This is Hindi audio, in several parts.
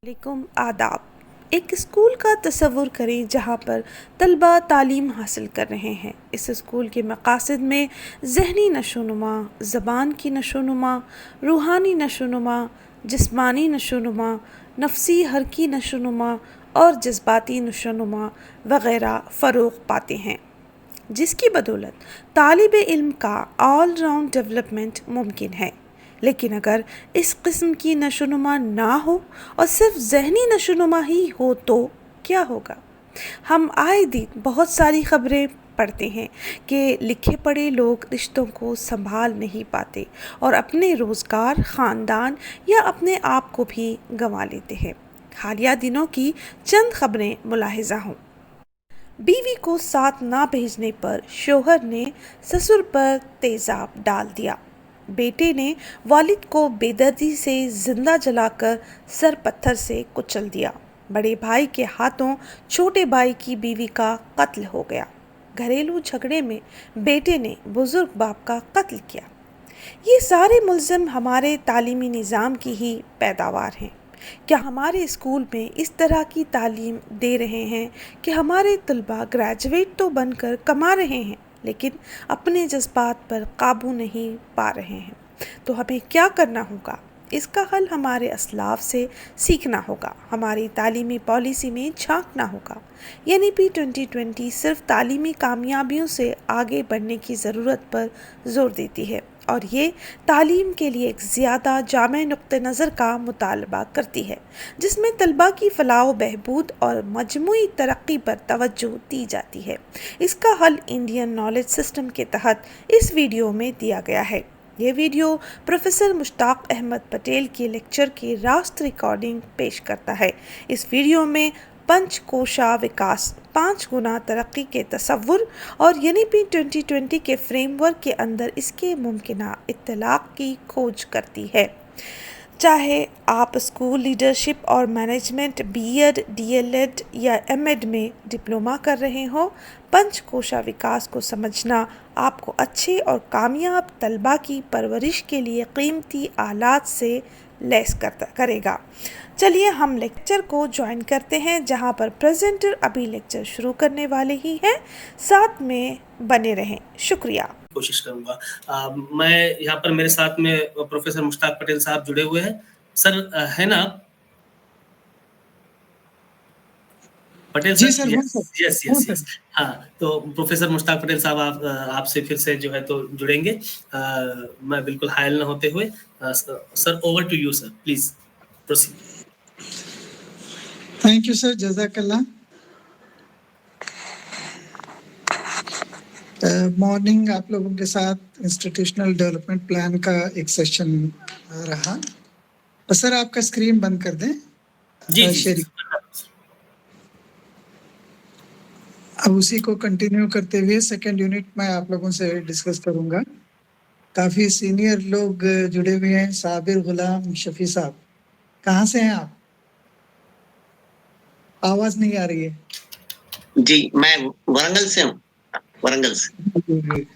वालेकुम आदाब। एक स्कूल का तसव्वुर करें जहाँ पर तलबा तालीम हासिल कर रहे हैं। इस स्कूल के मकासद में ज़हनी नशोनुमा, ज़बान की नशोनुमा, रूहानी नशोनुमा, जिस्मानी नशोनुमा, नफसी हरकी नशोनुमा और जज्बाती नशोनुमा वग़ैरह फ़रोग़ पाते हैं, जिसकी बदौलत तालिब इल्म का ऑल राउंड डेवलपमेंट मुमकिन है। लेकिन अगर इस किस्म की नशोनुमा ना हो और सिर्फ ज़हनी नशोनुमा ही हो तो क्या होगा? हम आए दिन बहुत सारी खबरें पढ़ते हैं कि लिखे पढ़े लोग रिश्तों को संभाल नहीं पाते और अपने रोज़गार, ख़ानदान या अपने आप को भी गंवा लेते हैं। हालिया दिनों की चंद खबरें मुलाहिज़ा हों। बीवी को साथ ना भेजने पर शौहर ने ससुर पर तेज़ाब डाल दिया। बेटे ने वालिद को बेदर्दी से जिंदा जलाकर सर पत्थर से कुचल दिया। बड़े भाई के हाथों छोटे भाई की बीवी का कत्ल हो गया। घरेलू झगड़े में बेटे ने बुजुर्ग बाप का कत्ल किया। ये सारे मुल्ज़िम हमारे तालीमी निज़ाम की ही पैदावार हैं। क्या हमारे स्कूल में इस तरह की तालीम दे रहे हैं कि हमारे तलबा ग्रेजुएट तो बनकर कमा रहे हैं लेकिन अपने जज्बात पर काबू नहीं पा रहे हैं? तो हमें क्या करना होगा? इसका हल हमारे असलाफ से सीखना होगा, हमारी तालीमी पॉलिसी में झांकना होगा। NEP 2020 सिर्फ तालीमी कामयाबियों से आगे बढ़ने की ज़रूरत पर ज़ोर देती है और ये तालीम के लिए एक ज़्यादा जामे नुक्ते नज़र का मुतालबा करती है, जिसमें तलबा की फ़लाह बहबूद और मजमूई तरक्की पर तवज्जो दी जाती है। इसका हल इंडियन नॉलेज सिस्टम के तहत इस वीडियो में दिया गया है। ये वीडियो प्रोफेसर मुश्ताक अहमद पटेल के लेक्चर की रास्त रिकॉर्डिंग पेश करता है। इस वीडियो में पंचकोशा विकास 5 गुना तरक्की के तसव्वुर और NEP 2020 के फ्रेमवर्क के अंदर इसके मुमकिना इत्तलाक़ की खोज करती है। चाहे आप स्कूल लीडरशिप और मैनेजमेंट BEd, DLEd या MEd में डिप्लोमा कर रहे हो, पंचकोशा विकास को समझना आपको अच्छे और कामयाब तलबा की परवरिश के लिए कीमती आलात से लैस करेगा। चलिए हम लेक्चर को ज्वाइन करते हैं, जहां पर प्रेजेंटर अभी लेक्चर शुरू करने वाले ही हैं। साथ में बने रहें। शुक्रिया। कोशिश करूंगा। मैं यहाँ पर मेरे साथ में प्रोफेसर मुश्ताक पटेल साहब जुड़े हुए हैं। सर है ना पटेल जी सर? Sir, yes. हाँ, तो प्रोफेसर मुश्ताक पटेल साहब आपसे फिर से जो है तो जुड़ेंगे। मैं बिल्कुल हायल न होते हुए sir, over to you sir, please proceed. Thank you sir, जज़ाकल्लाह। मॉर्निंग आप लोगों के साथ इंस्टीट्यूशनल डेवलपमेंट प्लान का एक सेशन रहा। तो सर आपका स्क्रीन बंद कर दें। जी शेयरिंग। अब उसी को कंटिन्यू करते हुए सेकंड यूनिट में आप लोगों से डिस्कस करूंगा। काफ़ी सीनियर लोग जुड़े हुए हैं। साबिर गुलाम शफी साहब, कहाँ से हैं आप? आवाज़ नहीं आ रही है। जी, मैं वरंगल से हूँ। वरंगल से।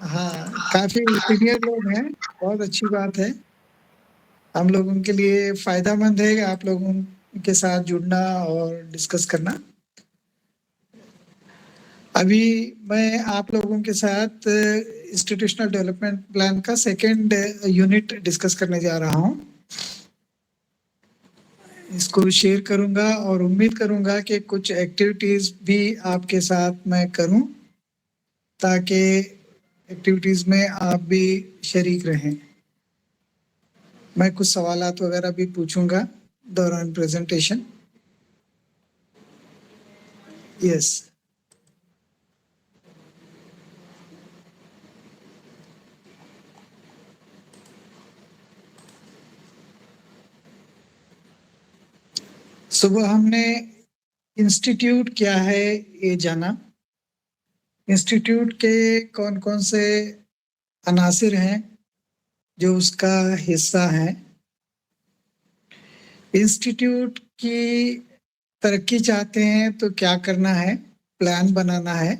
हाँ, काफ़ी सीनियर लोग हैं, बहुत अच्छी बात है। हम लोगों के लिए फ़ायदेमंद है आप लोगों के साथ जुड़ना और डिस्कस करना। अभी मैं आप लोगों के साथ इंस्टीट्यूशनल डेवलपमेंट प्लान का सेकंड यूनिट डिस्कस करने जा रहा हूँ। इसको शेयर करूंगा और उम्मीद करूंगा कि कुछ एक्टिविटीज़ भी आपके साथ मैं करूं ताकि एक्टिविटीज़ में आप भी शरीक रहें। मैं कुछ सवालात वगैरह भी पूछूंगा दौरान प्रेजेंटेशन। यस, सुबह हमने इंस्टीट्यूट क्या है ये जाना। इंस्टीट्यूट के कौन कौन से अनासिर हैं जो उसका हिस्सा हैं। इंस्टीट्यूट की तरक्की चाहते हैं तो क्या करना है? प्लान बनाना है,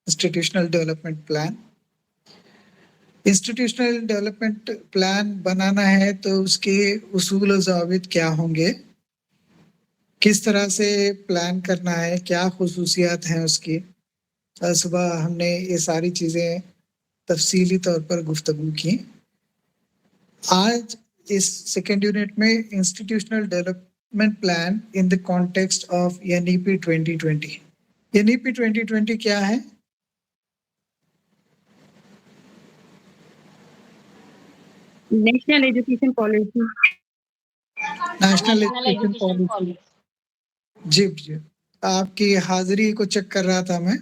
institutional development plan. Institutional development plan बनाना है तो उसके उसूल और ज़ाबित क्या होंगे? किस तरह से प्लान करना है, क्या खुसूसियात हैं उसकी। सुबह हमने ये सारी चीज़ें तफसीली तौर पर गुफ्तगू की। आज इस सेकेंड यूनिट में institutional development plan in the context of NEP 2020। NEP 2020 क्या है? National education policy. National education policy. जी जी, आपकी हाजिरी को चेक कर रहा था मैं।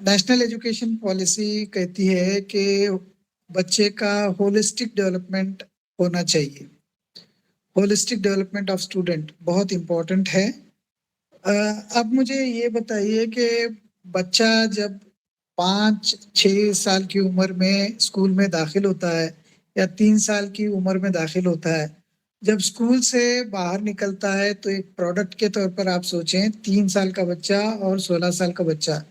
नेशनल एजुकेशन पॉलिसी कहती है कि बच्चे का होलिस्टिक डेवलपमेंट होना चाहिए। होलिस्टिक डेवलपमेंट ऑफ स्टूडेंट बहुत इम्पोर्टेंट है। अब मुझे ये बताइए कि बच्चा जब 5-6 साल की उम्र में स्कूल में दाखिल होता है या 3 साल की उम्र में दाखिल होता है, जब स्कूल से बाहर निकलता है तो एक प्रोडक्ट के तौर पर आप सोचें 3 साल का बच्चा और 16 साल का बच्चा,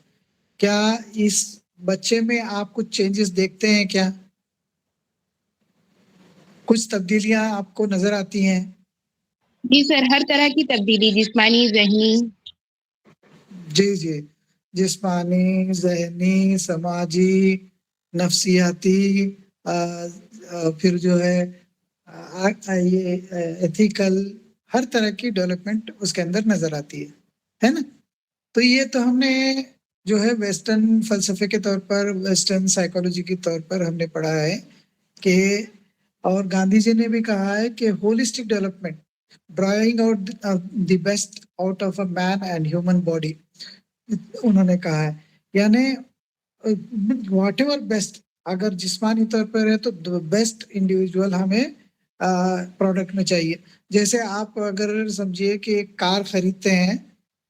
क्या इस बच्चे में आप कुछ चेंजेस देखते हैं क्या? कुछ तब्दीलियां आपको नजर आती हैं? जी सर, हर तरह की तब्दीली, जिस्मानी, ज़हनी। जी जी, जिस्मानी, ज़हनी, समाजी, नफ्सियाती, फिर जो है ये एथिकल, हर तरह की डेवलपमेंट उसके अंदर नजर आती है ना? तो ये तो हमने जो है वेस्टर्न फलसफे के तौर पर, वेस्टर्न साइकोलॉजी के तौर पर हमने पढ़ा है कि, और गांधी जी ने भी कहा है कि holistic development, drawing out the best out of a man and human body, उन्होंने कहा है। यानी व्हाटएवर बेस्ट, अगर जिस्मानी तौर पर है तो बेस्ट इंडिविजुअल हमें प्रोडक्ट में चाहिए। जैसे आप अगर समझिए कि एक कार खरीदते हैं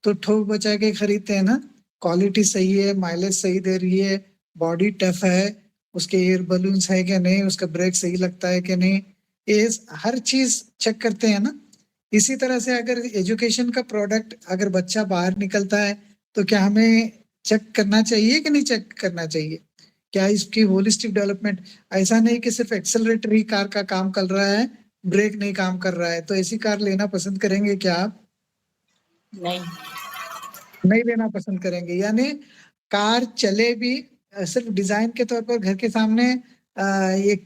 तो ठोक बचा के खरीदते हैं ना, क्वालिटी सही है, माइलेज सही दे रही है, बॉडी टफ है, उसके एयर बलून्स है कि नहीं, उसका ब्रेक सही लगता है कि नहीं, ये हर चीज चेक करते हैं ना। इसी तरह से अगर एजुकेशन का प्रोडक्ट, अगर बच्चा बाहर निकलता है तो क्या हमें चेक करना चाहिए कि नहीं चेक करना चाहिए? क्या इसकी होलिस्टिक डेवलपमेंट, ऐसा नहीं कि सिर्फ एक्सेलरेटर ही कार का काम कर रहा है, ब्रेक नहीं काम कर रहा है, तो ऐसी कार लेना पसंद करेंगे क्या आप? नहीं। नहीं लेना पसंद करेंगे। यानी कार चले भी सिर्फ डिजाइन के तौर पर घर के सामने एक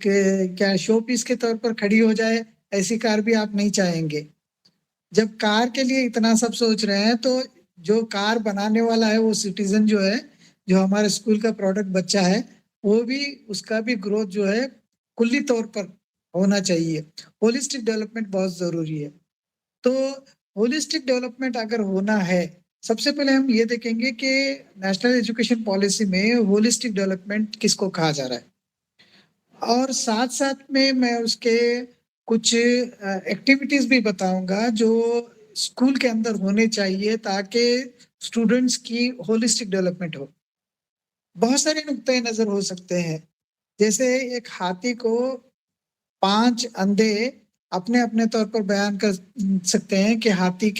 क्या शो पीस के तौर पर खड़ी हो जाए, ऐसी कार भी आप नहीं चाहेंगे। जब कार के लिए इतना सब सोच रहे हैं तो जो कार बनाने वाला है, वो सिटीजन जो है, जो हमारे स्कूल का प्रोडक्ट बच्चा है, वो भी, उसका भी ग्रोथ जो है कुल्ली तौर पर होना चाहिए। होलिस्टिक डेवलपमेंट बहुत जरूरी है। तो होलिस्टिक डेवलपमेंट अगर होना है, सबसे पहले हम ये देखेंगे कि नेशनल एजुकेशन पॉलिसी में होलिस्टिक डेवलपमेंट किसको कहा जा रहा है, और साथ साथ में मैं उसके कुछ एक्टिविटीज भी बताऊंगा जो स्कूल के अंदर होने चाहिए ताकि स्टूडेंट्स की होलिस्टिक डेवलपमेंट हो। बहुत सारे नुक्ते नजर हो सकते हैं, जैसे एक हाथी को 5 अंधे अपने अपने तौर पर बयान कर सकते हैं कि हाथी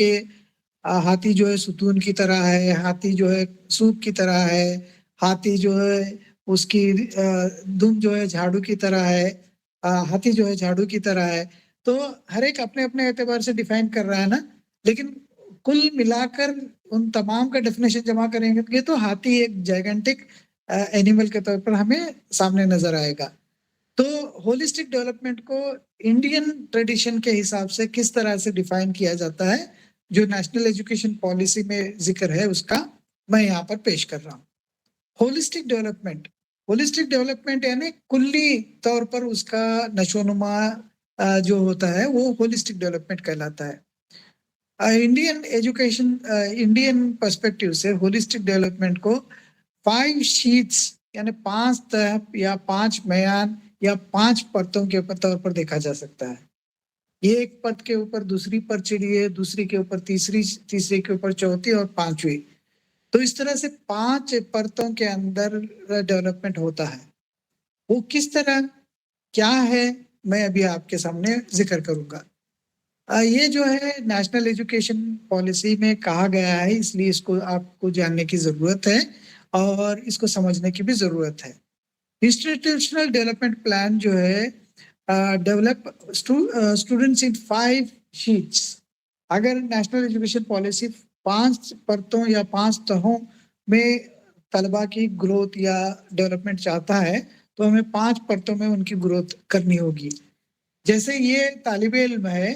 जो है सुतून की तरह है, हाथी जो है सूप की तरह है, हाथी जो है उसकी दुम जो है झाड़ू की तरह है, हाथी जो है झाड़ू की तरह है। तो हर एक अपने अपने एतबार से डिफाइन कर रहा है ना, लेकिन कुल मिलाकर उन तमाम का डेफिनेशन जमा करेंगे तो हाथी एक जाइगेंटिक एनिमल के तौर पर हमें सामने नजर आएगा। तो होलिस्टिक डेवलपमेंट को इंडियन ट्रेडिशन के हिसाब से किस तरह से डिफाइन किया जाता है, जो नेशनल एजुकेशन पॉलिसी में जिक्र है, उसका मैं यहाँ पर पेश कर रहा हूँ। होलिस्टिक डेवलपमेंट यानी कुल्ली तौर पर उसका नशोनुमा जो होता है वो होलिस्टिक डेवलपमेंट कहलाता है। इंडियन पर्सपेक्टिव से होलिस्टिक डेवलपमेंट को 5 शीट्स यानी 5 तह या 5 बयान या 5 परतों के तौर पर देखा जा सकता है। ये एक परत के ऊपर दूसरी परत चढ़ी है, दूसरी के ऊपर तीसरी, तीसरे के ऊपर चौथी और 5वीं। तो इस तरह से 5 परतों के अंदर डेवलपमेंट होता है। वो किस तरह क्या है, मैं अभी आपके सामने जिक्र करूंगा। ये जो है नेशनल एजुकेशन पॉलिसी में कहा गया है, इसलिए इसको आपको जानने की जरूरत है और इसको समझने की भी जरूरत है। इंस्टीट्यूशनल डेवलपमेंट प्लान जो है डेवलप स्टूडेंट्स इन 5 शीट्स अगर नेशनल एजुकेशन पॉलिसी 5 परतों या 5 तहों में तलबा की ग्रोथ या डेवलपमेंट चाहता है तो हमें 5 परतों में उनकी ग्रोथ करनी होगी। जैसे ये तालिब इल्म है,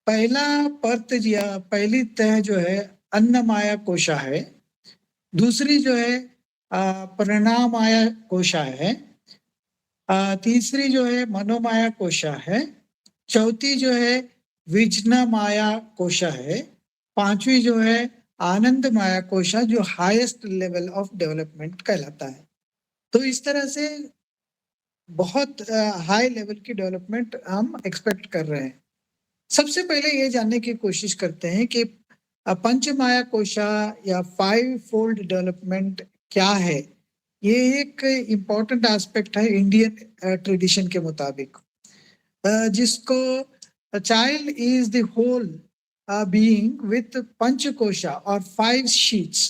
पहला परत या पहली तह जो है अन्नमाया कोशा है, दूसरी जो है परिणामाया कोशा है, तीसरी जो है मनोमाया कोशा है, चौथी जो है विजन माया कोशा है, पांचवी जो है आनंद माया कोशा जो हाईएस्ट लेवल ऑफ डेवलपमेंट कहलाता है। तो इस तरह से बहुत हाई लेवल की डेवलपमेंट हम एक्सपेक्ट कर रहे हैं। सबसे पहले ये जानने की कोशिश करते हैं कि पंचमाया कोशा या 5 फोल्ड डेवलपमेंट क्या है। ये एक इम्पॉर्टेंट एस्पेक्ट है इंडियन ट्रेडिशन के मुताबिक, जिसको child is the whole being with पंचकोशा और 5 शीट्स।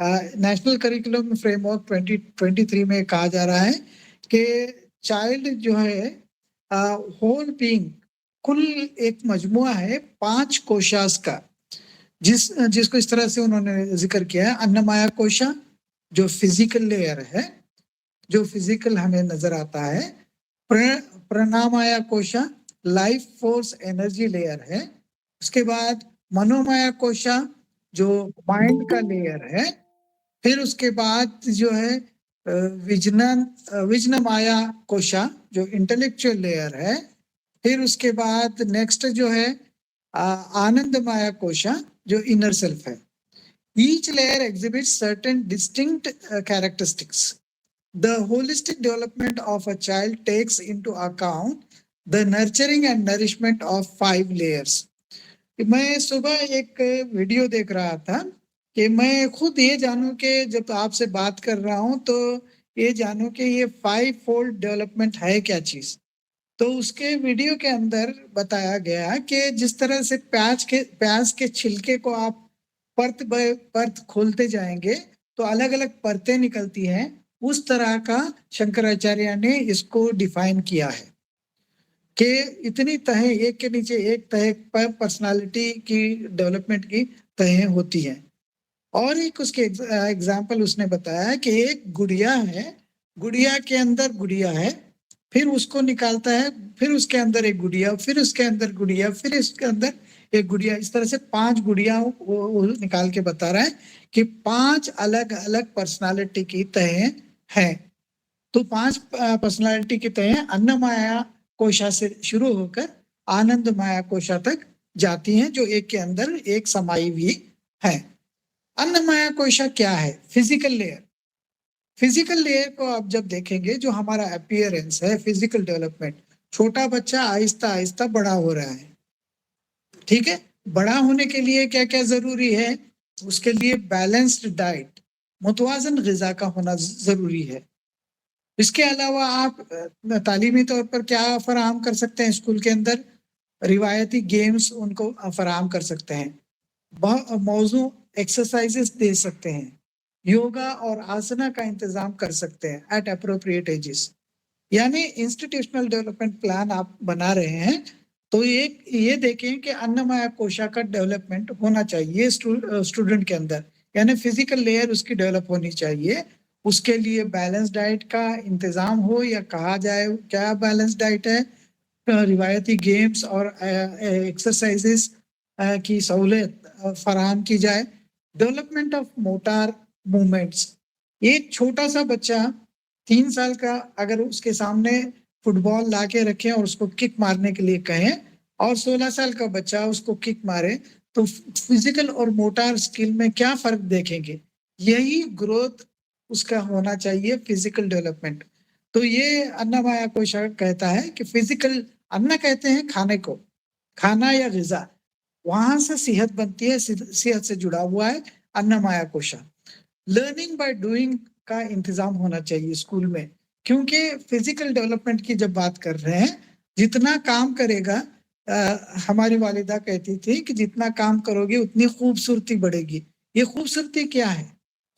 नेशनल करिकुलम फ्रेमवर्क 2023 में कहा जा रहा है कि चाइल्ड जो है होल बीइंग कुल एक मजमुआ है 5 कोशास का, जिसको इस तरह से उन्होंने जिक्र किया है। अन्नमाया कोशा जो फिजिकल लेयर है, जो फिजिकल हमें नजर आता है। प्राणामाया कोशा लाइफ फोर्स एनर्जी लेयर है। उसके बाद मनोमाया कोशा जो माइंड का लेयर है। फिर उसके बाद जो है विजन माया कोशा जो इंटेलेक्चुअल लेयर है। फिर उसके बाद नेक्स्ट जो है आनंद माया कोशा जो इनर सेल्फ है। Each layer exhibits certain distinct characteristics. The holistic development of a child takes into account the nurturing and nourishment of 5 layers. मैं सुबह एक वीडियो देख रहा था कि मैं खुद ये जानूं कि जब आपसे बात कर रहा हूं तो ये जानूं कि ये 5 फोल्ड डेवलपमेंट है क्या चीज। तो उसके वीडियो के अंदर बताया गया कि जिस तरह से प्याज के छिलके को आप परत बाय परत खोलते जाएंगे तो अलग अलग परतें निकलती हैं, उस तरह का शंकराचार्य ने इसको डिफाइन किया है कि इतनी तहें एक के नीचे एक तह पर पर्सनालिटी की डेवलपमेंट की तहें होती हैं। और एक उसके एग्जाम्पल उसने बताया कि एक गुड़िया है, गुड़िया के अंदर गुड़िया है, फिर उसको निकालता है, फिर उसके अंदर एक गुड़िया, फिर उसके अंदर गुड़िया, फिर इसके अंदर एक गुड़िया। इस तरह से 5 गुड़िया वो निकाल के बता रहा है कि 5 अलग अलग पर्सनालिटी की तहें हैं। तो 5 पर्सनालिटी की तहें अन्नमाया कोशा से शुरू होकर आनंद माया कोशा तक जाती हैं, जो एक के अंदर एक समाई हुई है। अन्नमाया कोशा क्या है? Physical layer. फिजिकल लेयर को आप जब देखेंगे, जो हमारा अपीयरेंस है, फिजिकल डेवलपमेंट, छोटा बच्चा आहिस्ता आहिस्ता बड़ा हो रहा है, ठीक है। बड़ा होने के लिए क्या क्या जरूरी है? उसके लिए बैलेंस्ड डाइट, मुतवाजन ग़िज़ा का होना जरूरी है। इसके अलावा आप तालीमी तौर पर क्या फराहम कर सकते हैं? स्कूल के अंदर रिवायती गेम्स उनको फराहम कर सकते हैं, मौजू एक्सरसाइजेस दे सकते हैं, योगा और आसना का इंतजाम कर सकते हैं एट अप्रोप्रिएट एजेस। यानी इंस्टीट्यूशनल डेवलपमेंट प्लान आप बना रहे हैं तो ये देखें कि अन्नमाया कोशा का डेवलपमेंट होना चाहिए स्टूडेंट के अंदर, यानी फिजिकल लेयर उसकी डेवलप होनी चाहिए। उसके लिए बैलेंस डाइट का इंतजाम हो, या कहा जाए क्या बैलेंस डाइट है, रिवायती गेम्स और एक्सरसाइजेस की सहूलियत फराहम की जाए। Development of motor movements. एक छोटा सा बच्चा 3 साल का अगर उसके सामने फुटबॉल ला के रखें और उसको किक मारने के लिए कहें, और 16 साल का बच्चा उसको किक मारे, तो फिजिकल और मोटार स्किल में क्या फर्क देखेंगे? यही ग्रोथ उसका होना चाहिए, फिजिकल डेवलपमेंट। तो ये अन्नमाया कोशा कहता है कि फिजिकल, अन्न कहते हैं खाने को, खाना या ग़िज़ा, वहां से सेहत बनती है, सेहत से जुड़ा हुआ है अन्नमाया कोशा। लर्निंग बाय डूइंग का इंतजाम होना चाहिए स्कूल में, क्योंकि फिजिकल डेवलपमेंट की जब बात कर रहे हैं, जितना काम करेगा, हमारी वालिदा कहती थी कि जितना काम करोगे उतनी खूबसूरती बढ़ेगी। ये खूबसूरती क्या है?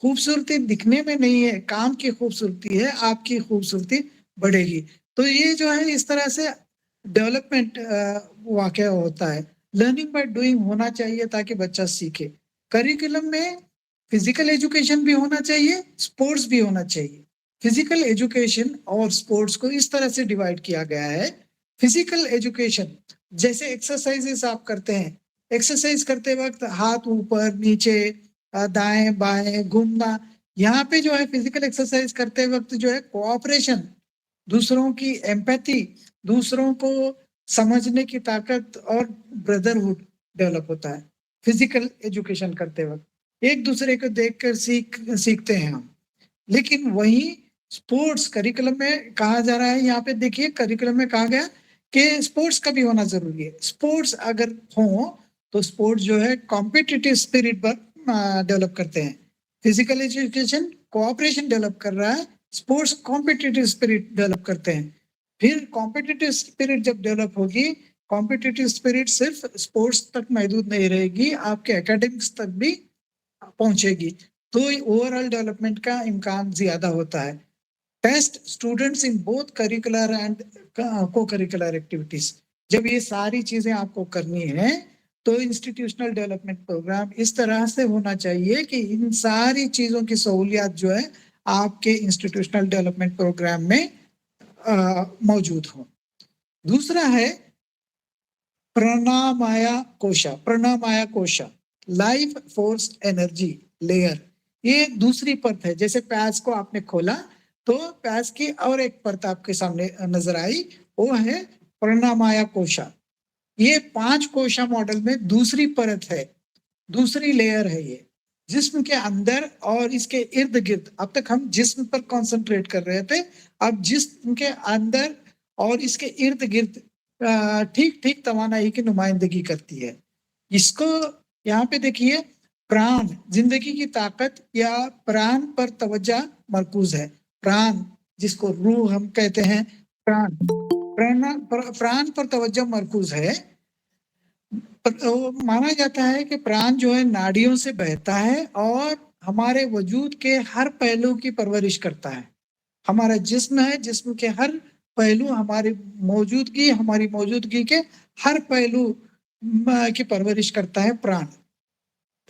खूबसूरती दिखने में नहीं है, काम की खूबसूरती है, आपकी खूबसूरती बढ़ेगी। तो ये जो है इस तरह से डेवलपमेंट वाक़या होता है। लर्निंग बाय डूइंग होना चाहिए ताकि बच्चा सीखे। करिकुलम में फिजिकल एजुकेशन भी होना चाहिए, स्पोर्ट्स भी होना चाहिए। फिजिकल एजुकेशन और स्पोर्ट्स को इस तरह से डिवाइड किया गया है। फिजिकल एजुकेशन जैसे एक्सरसाइजेस आप करते हैं, एक्सरसाइज करते वक्त हाथ ऊपर नीचे, दाएं बाएं घूमना, यहाँ पे जो है फिजिकल एक्सरसाइज करते वक्त जो है कोऑपरेशन, दूसरों की एम्पैथी, दूसरों को समझने की ताकत और ब्रदरहुड डेवलप होता है फिजिकल एजुकेशन करते वक्त। एक दूसरे को देखकर सीखते हैं हम। लेकिन वही स्पोर्ट्स करिकुलम में कहा जा रहा है, यहाँ पे देखिए करिकुलम में कहा गया कि स्पोर्ट्स का भी होना जरूरी है। स्पोर्ट्स अगर हो तो स्पोर्ट्स जो है कॉम्पिटिटिव स्पिरिट पर डेवलप करते हैं। फिजिकल एजुकेशन कोऑपरेशन डेवलप कर रहा है, स्पोर्ट्स कॉम्पिटिटिव स्पिरिट डेवलप करते हैं। फिर कॉम्पिटिटिव स्पिरिट जब डेवलप होगी, कॉम्पिटिटिव स्पिरिट सिर्फ स्पोर्ट्स तक महदूद नहीं रहेगी, आपके एकेडमिक्स तक भी पहुंचेगी, तो ओवरऑल डेवलपमेंट का इम्कान ज्यादा होता है। Test students in both curricular and co curricular activities, जब ये सारी चीजें आपको करनी है तो इंस्टीट्यूशनल डेवलपमेंट प्रोग्राम इस तरह से होना चाहिए कि इन सारी चीजों की सहूलियत जो है आपके इंस्टीट्यूशनल डेवलपमेंट प्रोग्राम में मौजूद हो। दूसरा है प्राणामाया कोशा। प्राणामाया कोशा लाइफ फोर्स एनर्जी लेयर, ये दूसरी परत है। जैसे प्याज को आपने खोला तो प्याज की और एक परत आपके सामने नजर आई, वो है प्राणामाया कोशा। ये 5 कोशा मॉडल में दूसरी परत है, दूसरी लेयर है ये, जिस्म के अंदर और इसके इर्द गिर्द। अब तक हम जिस्म पर कंसंट्रेट कर रहे थे, अब जिस्म के अंदर और इसके इर्द गिर्द ठीक ठीक तवानाई की नुमाइंदगी करती है। इसको यहाँ पे देखिए, प्राण जिंदगी की ताकत या प्राण पर तवज्जो मरकूज है। प्राण जिसको रूह हम कहते हैं, प्राण पर तवज्जो मरकूज है। माना जाता है कि प्राण जो है नाड़ियों से बहता है और हमारे वजूद के हर पहलू की परवरिश करता है। हमारा जिस्म है, जिस्म के हर पहलू हमारी मौजूदगी के हर पहलू की परवरिश करता है प्राण।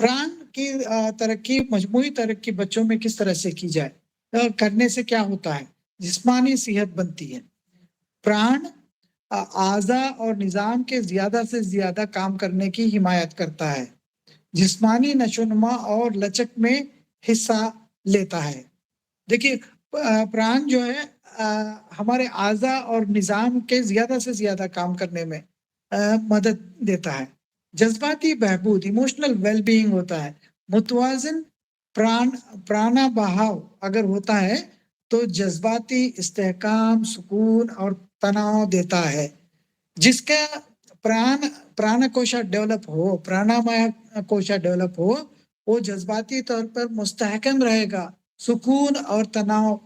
प्राण की तरक्की, मजमूई तरक्की बच्चों में किस तरह से की जाए, करने से क्या होता है, जिस्मानी सेहत बनती है। प्राण आज़ा और निज़ाम के ज्यादा से ज्यादा काम करने की हिमायत करता है, जिस्मानी नशोनुमा और लचक में हिस्सा लेता है। देखिए प्राण जो है हमारे आज़ा और निज़ाम के ज्यादा से ज्यादा काम करने में मदद देता है। जज्बाती बहबूद, इमोशनल वेलबीइंग होता है। मुतवाज़िन प्राणा बहाव अगर होता है तो जज्बाती इस्तेहकाम, सुकून और तनाव देता है। जिसका प्राण कोशा डेवलप हो, प्राणामय कोशा डेवलप हो, वो जज्बाती तौर पर मुस्तहकम रहेगा। सुकून और तनाव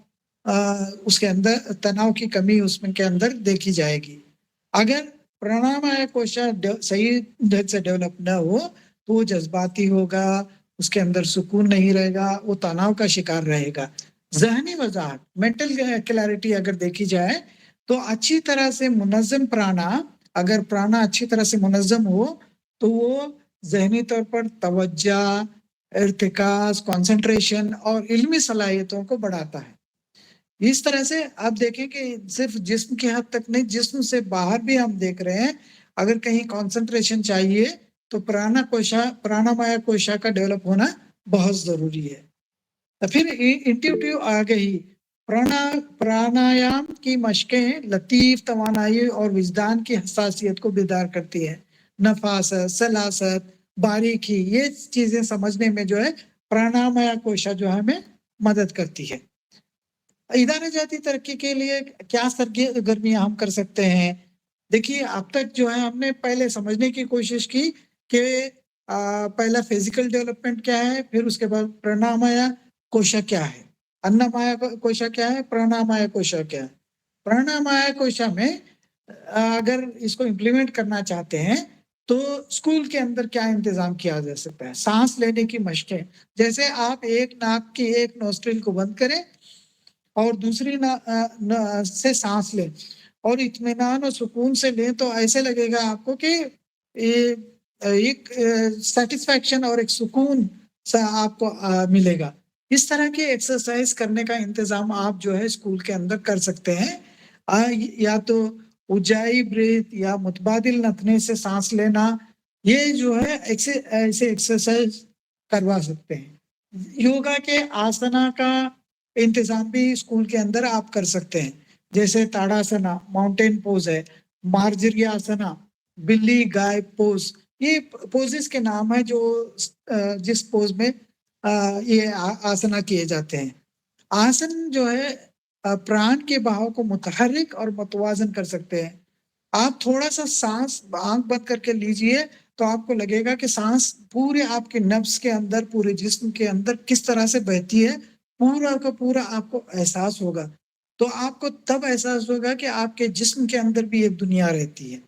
उसके अंदर, तनाव की कमी उसमें के अंदर देखी जाएगी। अगर प्राणामय कोशा सही ढंग से डेवलप न हो तो वो जज्बाती होगा, उसके अंदर सुकून नहीं रहेगा, वो तनाव का शिकार रहेगा। ज़हनी वजाहत, मेंटल क्लैरिटी अगर देखी जाए तो अच्छी तरह से मुनज़्ज़म प्राणा, अगर प्राणा अच्छी तरह से मुनज़्ज़म हो तो वो ज़हनी तौर पर तवज्जो, इर्तिकाज़, कंसंट्रेशन और इल्मी सलाहियतों को बढ़ाता है। इस तरह से आप देखें कि सिर्फ जिस्म की हद तक नहीं, जिस्म से बाहर भी हम देख रहे हैं, अगर कहीं कंसंट्रेशन चाहिए तो प्राणामय कोशा का डेवलप होना बहुत जरूरी है। फिर इंट्यूटिव आ गई। प्राणायाम की मशकें लतीफ तवानाई और विजदान की हसासियत को बेदार करती है। नफासत, सलासत, बारीकी, ये चीजें समझने में जो है प्राणामय कोशा जो है हमें मदद करती है। इदारे जाती तरक्की के लिए क्या सरगर्मियां हम कर सकते हैं? देखिए अब तक जो है हमने पहले समझने की कोशिश की कि पहला फिजिकल डेवलपमेंट क्या है, फिर उसके बाद प्राणामय कोशा क्या है, अन्नमय कोशा क्या है, प्राणामय कोशा क्या है। प्राणामय कोशा में अगर इसको इम्प्लीमेंट करना चाहते हैं तो स्कूल के अंदर क्या इंतजाम किया जा सकता है? सांस लेने की मशकें, जैसे आप एक नाक की एक नोस्ट्रिल को बंद करें और दूसरी से सांस लें और इत्मीनान और सुकून से लें तो ऐसे लगेगा आपको कि एक सेटिस्फैक्शन और एक सुकून सा आपको मिलेगा। इस तरह के एक्सरसाइज करने का इंतजाम आप जो है स्कूल के अंदर कर सकते हैं। या तो उज्जाई ब्रीथ या मुतबादिल नथने से सांस लेना, ये जो है ऐसे एक्सरसाइज करवा सकते हैं। योगा के आसना का इंतजाम भी स्कूल के अंदर आप कर सकते हैं, जैसे ताड़ासना, माउंटेन पोज है, मार्जरी आसना, बिल्ली गाय पोज। ये पोजेस के नाम है जो जिस पोज में ये आसना किए जाते हैं। आसन जो है प्राण के बहाव को मुतहर्रिक और मुतवाजन कर सकते हैं। आप थोड़ा सा सांस आंख बंद करके लीजिए तो आपको लगेगा कि सांस पूरे आपके नफ्स के अंदर, पूरे जिस्म के अंदर किस तरह से बहती है, पूरा का पूरा आपको एहसास होगा। तो आपको तब एहसास होगा कि आपके जिस्म के अंदर भी एक दुनिया रहती है।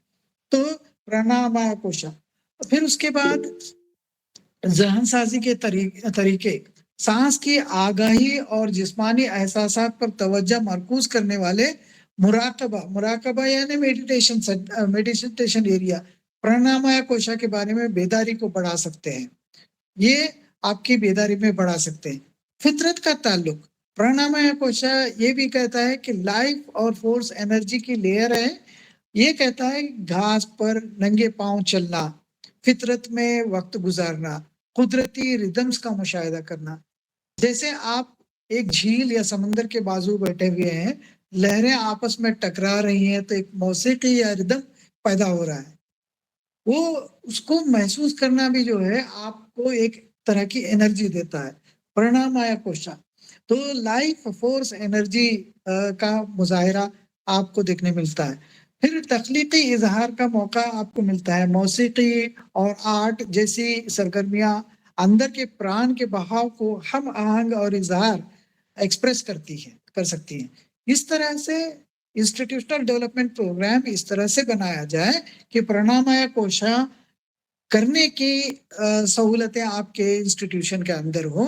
तो प्राणायाम कोशा। फिर उसके बाद जहन साजी के तरीके, सांस की आगाही और जिस्मानी एहसासात पर तवज्जो मरकूज करने वाले मुराकबा यानी मेडिटेशन एरिया प्राणायाम कोशा के बारे में बेदारी को बढ़ा सकते हैं। ये आपकी बेदारी में बढ़ा सकते हैं। फितरत का ताल्लुक, प्राणायाम कोशा ये भी कहता है कि लाइफ और फोर्स एनर्जी की लेयर है। ये कहता है घास पर नंगे पांव चलना, फितरत में वक्त गुजारना, कुदरती रिदम्स का मुशाहिदा करना। जैसे आप एक झील या समंदर के बाजू बैठे हुए हैं, लहरें आपस में टकरा रही हैं, तो एक मौसीकी या रिदम पैदा हो रहा है। वो उसको महसूस करना भी जो है आपको एक तरह की एनर्जी देता है। प्राणायाम कोशा तो लाइफ फोर्स एनर्जी का मुजाहिरा आपको देखने मिलता है। फिर तख्लीकी इजहार का मौका आपको मिलता है। मौसीकी और आर्ट जैसी सरगर्मियां अंदर के प्राण के बहाव को हम आहंग और इजहार एक्सप्रेस कर सकती हैं। इस तरह से इंस्टीट्यूशनल डेवलपमेंट प्रोग्राम इस तरह से बनाया जाए कि प्राणायाम कोशा करने की सहूलतें आपके इंस्टीट्यूशन के अंदर हो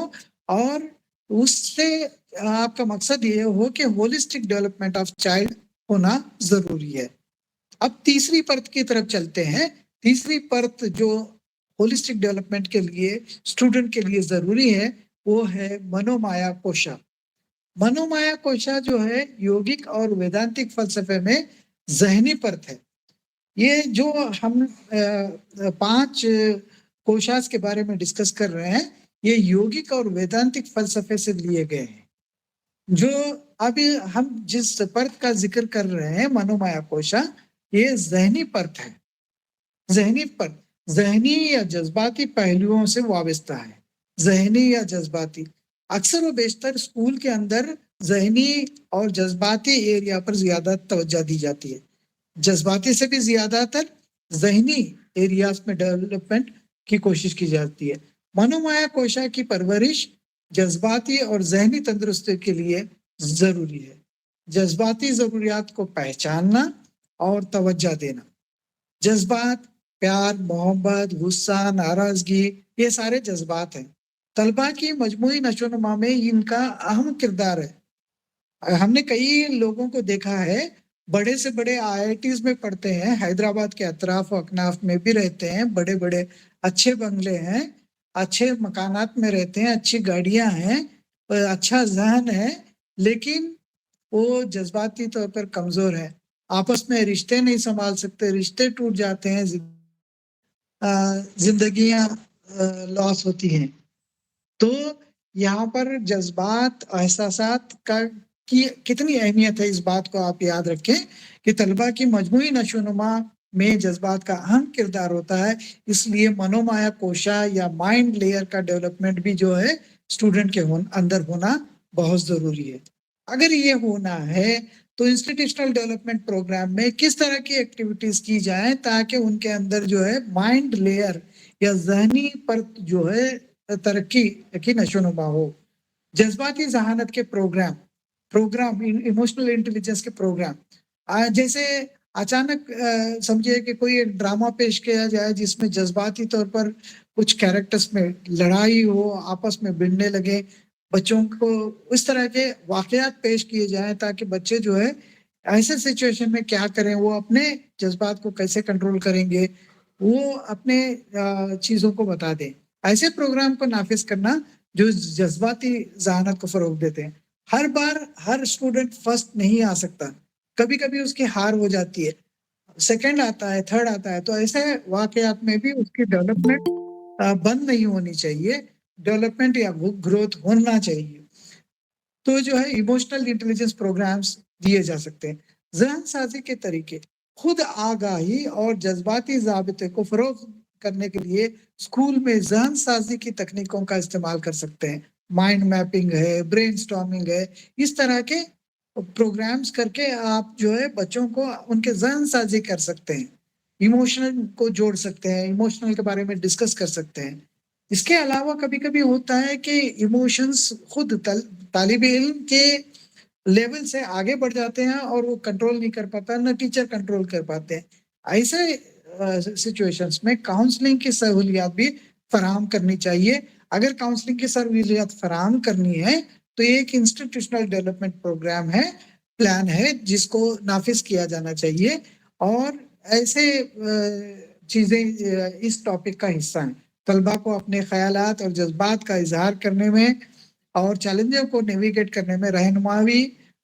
और उससे आपका मकसद ये हो कि होलिस्टिक डेवलपमेंट ऑफ चाइल्ड होना जरूरी है। अब तीसरी परत की तरफ चलते हैं। तीसरी परत जो होलिस्टिक डेवलपमेंट के लिए स्टूडेंट के लिए जरूरी है वो है मनोमाया कोशा। मनोमाया कोशा जो है योगिक और वेदांतिक फलसफे में जहनी परत है। ये जो हम 5 कोशास के बारे में डिस्कस कर रहे हैं, ये योगिक और वेदांतिक फलसफे से लिए गए हैं। जो अभी हम जिस परत का जिक्र कर रहे हैं मनोमाया कोशा, ये जहनी परत है। जहनी परत जहनी या जज्बाती पहलुओं से वाबस्ता है। जहनी या जज्बाती अक्सर व बेशतर स्कूल के अंदर जहनी और जज्बाती एरिया पर ज्यादा तवज्जो दी जाती है। जज्बाती से भी ज्यादातर जहनी एरियाज में डेवलपमेंट की कोशिश की जाती है। मनोमाया कोशा की परवरिश जज्बाती और जहनी तंदुरुस्ती के लिए जरूरी है। जज्बाती जरूरियात को पहचानना और तवज्जो देना। जज्बात प्यार, मोहब्बत, गुस्सा, नाराजगी, ये सारे जज्बात हैं। तलबा की मजमूई नशोनुमा में इनका अहम किरदार है। हमने कई लोगों को देखा है, बड़े से बड़े IITs में पढ़ते हैं, हैदराबाद के अतराफ और अकनाफ में भी रहते हैं, बड़े बड़े अच्छे बंगले हैं, अच्छे मकानात में रहते हैं, अच्छी गाड़ियां हैं, अच्छा जहन है, लेकिन वो जज्बाती तौर पर कमजोर है। आपस में रिश्ते नहीं संभाल सकते, रिश्ते टूट जाते हैं, जिंदगियां लॉस होती हैं। तो यहाँ पर जज्बात एहसासात का की कितनी अहमियत है, इस बात को आप याद रखें कि तलबा की मजमूई नशोनुमा में जज्बात का अहम किरदार होता है। इसलिए मनोमाया कोशा या माइंड लेयर का डेवलपमेंट भी जो है स्टूडेंट के अंदर होना बहुत जरूरी है। अगर ये होना है तो इंस्टीट्यूशनल डेवलपमेंट प्रोग्राम में किस तरह की एक्टिविटीज की जाए ताकि उनके अंदर जो है माइंड लेयर या जहनी परत जो है तरक्की की नशोनुमा हो। जज्बाती जहानत के प्रोग्राम इमोशनल इंटेलिजेंस के प्रोग्राम, जैसे अचानक समझिए कि कोई एक ड्रामा पेश किया जाए जिसमें जज्बाती तौर पर कुछ कैरेक्टर्स में लड़ाई हो, आपस में भिड़ने लगे, बच्चों को उस तरह के वाकयात पेश किए जाएं ताकि बच्चे जो है ऐसे सिचुएशन में क्या करें, वो अपने जज्बात को कैसे कंट्रोल करेंगे, वो अपने चीज़ों को बता दें। ऐसे प्रोग्राम को नाफिज करना जो जज्बाती ज़हानत को फ़रोग देते हैं। हर बार हर स्टूडेंट फर्स्ट नहीं आ सकता, कभी-कभी उसकी हार हो जाती है, सेकंड आता है, थर्ड आता है, तो ऐसे वाक़यात में भी उसकी डेवलपमेंट बंद नहीं होनी चाहिए, डेवलपमेंट या ग्रोथ होना चाहिए। तो जो है इमोशनल इंटेलिजेंस प्रोग्राम्स दिए जा सकते हैं। ज़हन साज़ी के तरीके, खुद आगाही और जज़्बाती ज़ाबिते को फ़रोग़ करने के लिए स्कूल में ज़हन साज़ी की तकनीकों का इस्तेमाल कर सकते हैं। माइंड मैपिंग है, ब्रेनस्टॉर्मिंग है, इस तरह के प्रोग्राम्स करके आप जो है बच्चों को उनके ज़हन साज़ी कर सकते हैं। इमोशनल को जोड़ सकते हैं, इमोशनल के बारे में डिस्कस कर सकते हैं। इसके अलावा कभी-कभी होता है कि इमोशंस खुद तालिब इल्म के लेवल से आगे बढ़ जाते हैं और वो कंट्रोल नहीं कर पाता, ना टीचर कंट्रोल कर पाते हैं। ऐसे सिचुएशंस में काउंसलिंग की सहूलियत भी फराहम करनी चाहिए। अगर काउंसलिंग की सहूलियत फराहम करनी है, तो एक इंस्टीट्यूशनल डेवलपमेंट प्रोग्राम है, प्लान है, जिसको नाफ़िज़ किया जाना चाहिए और ऐसे चीज़ें इस टॉपिक का हिस्सा हैं। तलबा को अपने ख़यालात और जज़्बात का इज़हार करने में और चैलेंजों को नेविगेट करने में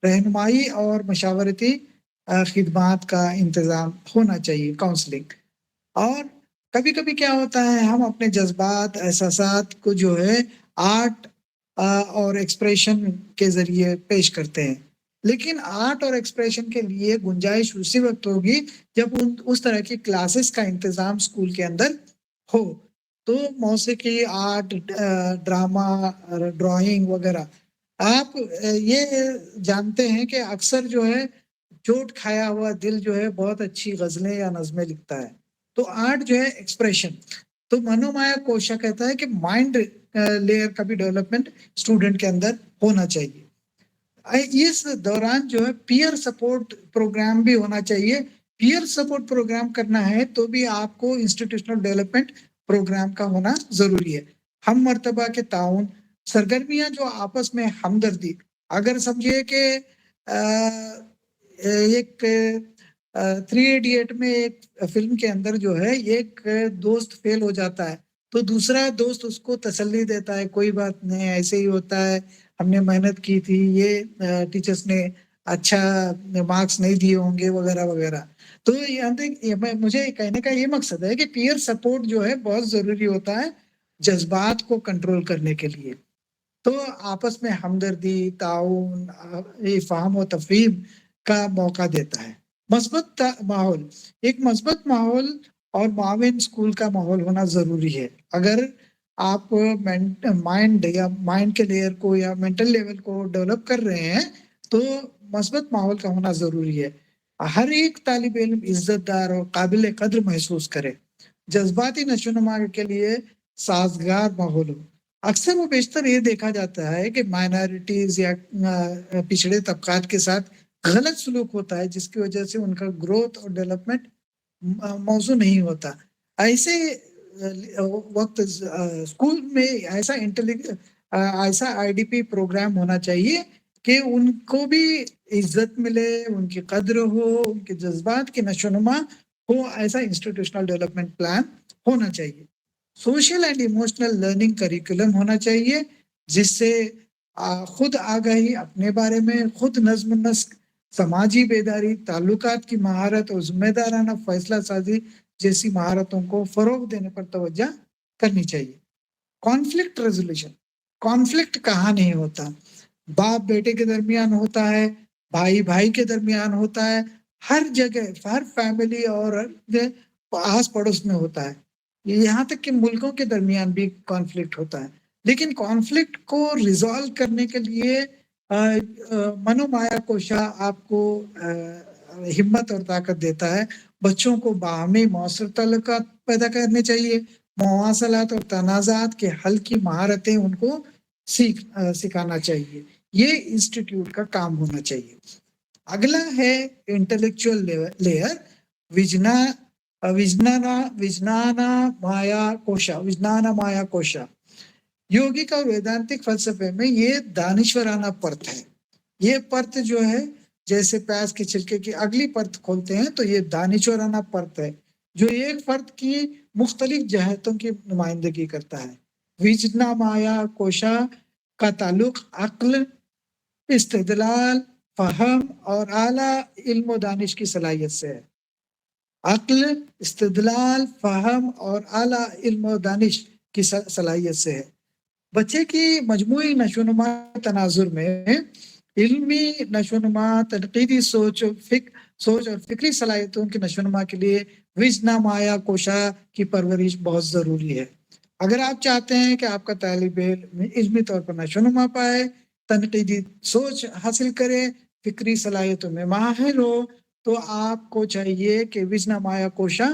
रहनुमाई और मशावरती खिदमात का इंतज़ाम होना चाहिए, काउंसलिंग। और कभी-कभी क्या होता है, हम अपने जज़्बात, एहसासात को जो है आर्ट और एक्सप्रेशन के ज़रिए पेश करते हैं। लेकिन आर्ट और एक्सप्रेशन के लिए गुंजाइश उसी वक़्त होगी जब उस तरह की क्लासेस का इंतज़ाम स्कूल के अंदर हो। तो मौसीकी, आर्ट, ड्रामा, ड्राइंग वग़ैरह। आप ये जानते हैं कि अक्सर जो है चोट खाया हुआ दिल जो है बहुत अच्छी ग़ज़लें या नज़्में लिखता है। तो आर्ट जो है एक्सप्रेशन। तो मनोमाया कोशा कहता है कि माइंड लेयर का भी डेवलपमेंट स्टूडेंट के अंदर होना चाहिए। इस दौरान जो है पीयर सपोर्ट प्रोग्राम भी होना चाहिए। पीयर सपोर्ट प्रोग्राम करना है तो भी आपको इंस्टीट्यूशनल डेवलपमेंट प्रोग्राम का होना ज़रूरी है। हम मर्तबा के ताउन, सरगर्मियाँ जो आपस में हमदर्दी, अगर समझिए कि एक 3 इडियट में एक फ़िल्म के अंदर जो है एक दोस्त फ़ेल हो जाता है, तो दूसरा दोस्त उसको तसल्ली देता है, कोई बात नहीं, ऐसे ही होता है, हमने मेहनत की थी, ये टीचर्स ने अच्छा मार्क्स नहीं दिए होंगे वगैरह-वगैरह। तो यहाँ तक मुझे कहने का ये मकसद है कि पीयर सपोर्ट जो है बहुत ज़रूरी होता है, जज़्बात को कंट्रोल करने के लिए। तो आपस में हमदर्दी, ताउन इफ़हाम व तफ़हीम का मौका देता है। मस्बत माहौल, एक मस्बत माहौल और मुआविन स्कूल का माहौल होना ज़रूरी है। अगर आप माइंड के लेयर को या मेंटल लेवल को डेवलप कर रहे हैं, तो मस्बत माहौल का होना ज़रूरी है। हर एक तालिब इल्म इज़्ज़तदार और काबिल कद्र महसूस करे। जज़्बाती नशो-नुमा के लिए साज़गार माहौल हो। अक्सर व बेशतर ये देखा जाता है कि माइनॉरिटीज़ या पिछड़े तबक़ात के साथ गलत सलूक होता है, जिसकी वजह से उनका ग्रोथ और डेवलपमेंट मौज़ू नहीं होता। ऐसे वक़्त स्कूल में ऐसा आईडीपी प्रोग्राम होना चाहिए कि उनको भी इज़्ज़त मिले, उनकी कद्र हो, उनके जज़्बात की नशो-नुमा हो, ऐसा इंस्टीट्यूशनल डेवलपमेंट प्लान होना चाहिए। Social and emotional learning curriculum होना चाहिए, जिससे खुद आगाही अपने बारे में, खुद नज़्म-नस्क, समाजी बेदारी, ताल्लुकात की महारत और ज़िम्मेदाराना फ़ैसला साज़ी जैसी महारतों को फ़रोग़ देने पर तवज्जो करनी चाहिए। कॉन्फ्लिक्ट रेज़ोल्यूशन, कॉन्फ्लिक्ट कहाँ नहीं होता? बाप-बेटे के दरमियान होता है, भाई-भाई के दरमियान होता है, हर जगह, हर फैमिली और आस-पड़ोस में होता है। यहाँ तक कि मुल्कों के दरमियान भी कॉन्फ्लिक्ट होता है। लेकिन कॉन्फ्लिक्ट को रिज़ॉल्व करने के लिए मनोमाया कोशा आपको हिम्मत और ताकत देता है। बच्चों को बाहमी मौसर ताल्लुकात पैदा करने चाहिए, मवासलात और तनाज़ात के हल की महारतें उनको सिखाना चाहिए। ये इंस्टीट्यूट का काम होना चाहिए। अगला है इंटेलेक्चुअल लेयर, विज्ञाना माया कोशा। योगिक और वेदांतिक फ़लसफ़े में ये दानिश्वराना परत है। ये परत जो है, जैसे प्याज के छिलके की अगली परत खोलते हैं, तो ये दानिश्वराना परत है। जो एक फर्द की मुख्तलिफ जहतों की नुमाइंदगी करता है। विजना माया कोशा का ताल्लुक अक्ल, इस्तिदलाल, फहम और आला इल्म व दानिश की सलाहियत से है। अक्ल, इस्तिदलाल, फहम और आला इल्म व दानिश की सलाहियत से है। बच्चे की मजमूई नशोनुमा तनाजुर में इल्मी नशोनुमा, तनकीदी सोच और फिक्री सलाहियतों की नशोनुमा के लिए विजना माया कोशा की परवरिश बहुत ज़रूरी है। अगर आप चाहते हैं कि आपका तालिब इल्म इल्मी तौर पर नशोनुमा पाए, तनकीदी सोच हासिल करे, फिक्री सलाहियतों में माहिर हो, तो आपको चाहिए कि विजना माया कोशा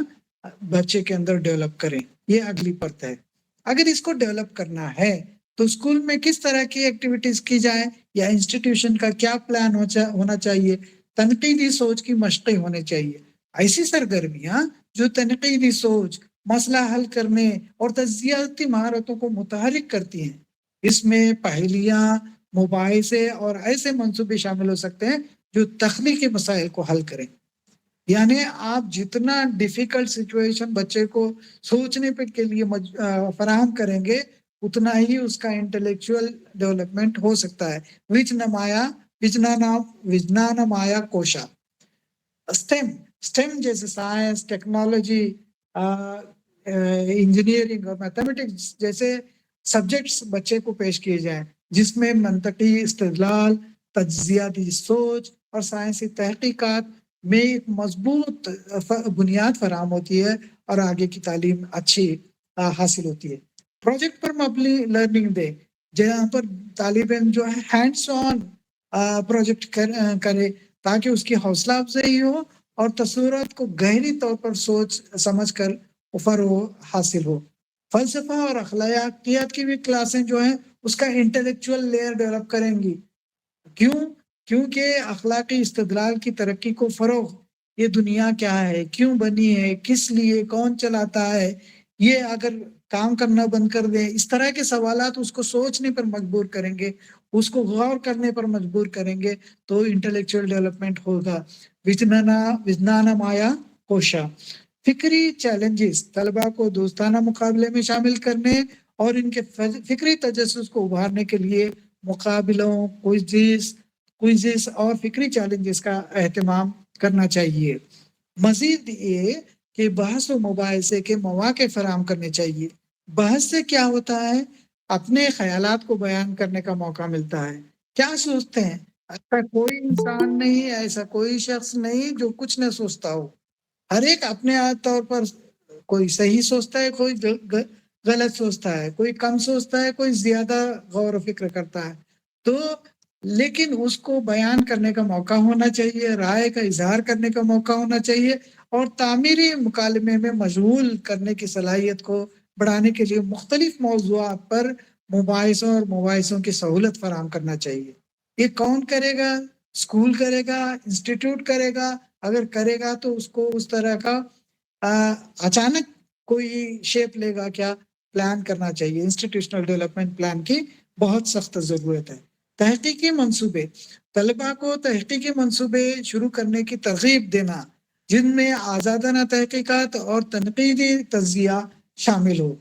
बच्चे के अंदर डेवलप करें। ये अगली परत है। अगर इसको डेवलप करना है तो स्कूल में किस तरह की एक्टिविटीज की जाए या इंस्टीट्यूशन का क्या प्लान होना चाहिए। तनकीदी सोच की मशक़ें होनी चाहिए। ऐसी सरगर्मियां जो तनकीदी सोच, मसला हल करने और तज्जियाती महारतों को मुतहरिक करती हैं। इसमें पहेलियां, मुबाहिसे और ऐसे मंसूबे शामिल हो सकते हैं जो तख्लीकी मसाइल को हल करें। यानी आप जितना डिफिकल्ट सिचुएशन बच्चे को सोचने पे के लिए फराहम करेंगे, उतना ही उसका इंटेलेक्चुअल डेवलपमेंट हो सकता है। विज्ञान माया कोशा। स्टेम जैसे साइंस, टेक्नोलॉजी, इंजीनियरिंग और मैथमेटिक्स जैसे सब्जेक्ट्स बच्चे को पेश किए जाएं, जिसमें मंतकी इस्तिदलाल, तज्जियाती सोच और साइंसी तहकीकात में एक मजबूत बुनियाद फराहम होती है और आगे की तालीम अच्छी हासिल होती है। प्रोजेक्ट पर मबनी लर्निंग दे, जहाँ पर तालिब इल्म जो है हैंड्स ऑन प्रोजेक्ट करे ताकि उसकी हौसला अफजाई हो और तसव्वुरात को गहरी तौर पर सोच समझ कर फरोग हासिल हो। फलसफा और अखलाकियात की भी क्लासें जो हैं उसका इंटेलेक्चुअल लेयर डेवलप करेंगी। क्योंकि अखलाकी इस्तदलाल की तरक्की को फरोग, ये दुनिया क्या है, क्यों बनी है, किस लिए, कौन चलाता है, ये अगर काम करना बंद कर दे, इस तरह के सवालात उसको सोचने पर मजबूर करेंगे, उसको गौर करने पर मजबूर करेंगे, तो इंटेलेक्चुअल डेवलपमेंट होगा। विज्ञान माया कोशा। फिक्री चैलेंजेस तलबा को दोस्ताना मुकाबले में शामिल करने और इनके फिक्री तजस्सुस को उभारने के लिए मुकाबलों, क्विज़ेस और फिक्री चैलेंजेस का एहतमाम करना चाहिए। मजीद ये कि बहस व मुबाहिसे के मौके फराहम करने चाहिए। बहस से क्या होता है, अपने ख्यालात को बयान करने का मौका मिलता है। क्या सोचते हैं, ऐसा कोई इंसान नहीं, ऐसा कोई शख्स नहीं जो कुछ न सोचता हो। हर एक अपने तौर पर कोई सही सोचता है, कोई गलत सोचता है, कोई कम सोचता है, कोई ज्यादा गौर फिक्र करता है। तो लेकिन उसको बयान करने का मौका होना चाहिए, राय का इजहार करने का मौका होना चाहिए और तामीरी मुकालमे में मशगूल करने की सलाहियत को बढ़ाने के लिए मुख्तलिफ मौज़ूआत पर मुबाहिसों की सहूलत फराहम करना चाहिए। ये कौन करेगा? स्कूल करेगा, इंस्टीट्यूट करेगा। अगर करेगा तो उसको उस तरह का अचानक कोई शेप लेगा क्या, प्लान करना चाहिए। इंस्टीट्यूशनल डेवलपमेंट प्लान की बहुत सख्त ज़रूरत है। तहकीकी मंसूबे, तलबा को तहकीकी मंसूबे शुरू करने की तरगीब देना, जिनमें आज़ादाना तहकीकात और तनकीदी तज्जिया शामिल हो।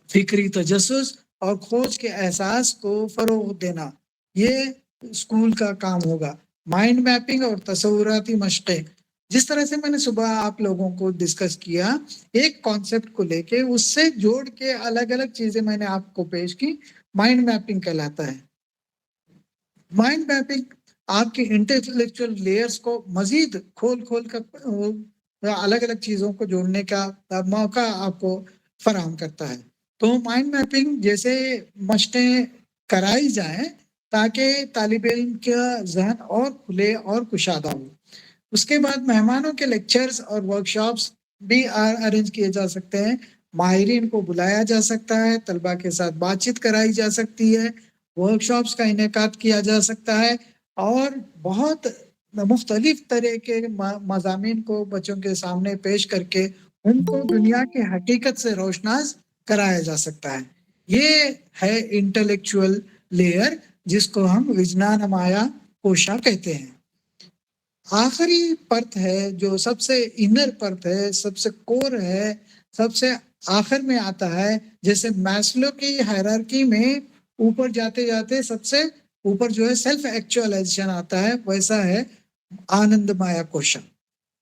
फिक्री तजस्सुस और खोज के एहसास को फरोग देना, ये स्कूल का काम होगा। माइंड मैपिंग और तसव्वुराती मशक़ें, जिस तरह से मैंने सुबह आप लोगों को डिस्कस किया, एक कॉन्सेप्ट को लेके उससे जोड़ के अलग अलग चीजें मैंने आपको पेश की, माइंड मैपिंग कहलाता है। माइंड मैपिंग आपके इंटेलेक्चुअल लेयर्स को मजीद खोल कर अलग अलग चीजों को जोड़ने का मौका आपको फराहम करता है। तो माइंड मैपिंग जैसे मशक़ें कराई जाए ताकि तालिब इल्म का जहन और खुले और कुशादा हो। उसके बाद मेहमानों के लेक्चर्स और वर्कशॉप्स भी अरेंज किए जा सकते हैं। माहिरीन को बुलाया जा सकता है, तलबा के साथ बातचीत कराई जा सकती है, वर्कशॉप्स का इनेकाद किया जा सकता है और बहुत मुख्तलिफ तरह के मज़ामीन को बच्चों के सामने पेश करके उनको दुनिया की हकीकत से रोशनास कराया जा सकता है। ये है इंटेलेक्चुअल लेयर, जिसको हम विज्ञान माया कोशा कहते हैं। आखिरी परत है, जो सबसे इनर परत है, सबसे कोर है, सबसे आखिर में आता है। जैसे मैस्लो की हायरार्की में ऊपर जाते जाते सबसे ऊपर जो है सेल्फ एक्चुअलाइजेशन आता है, वैसा है आनंद माया कोशा।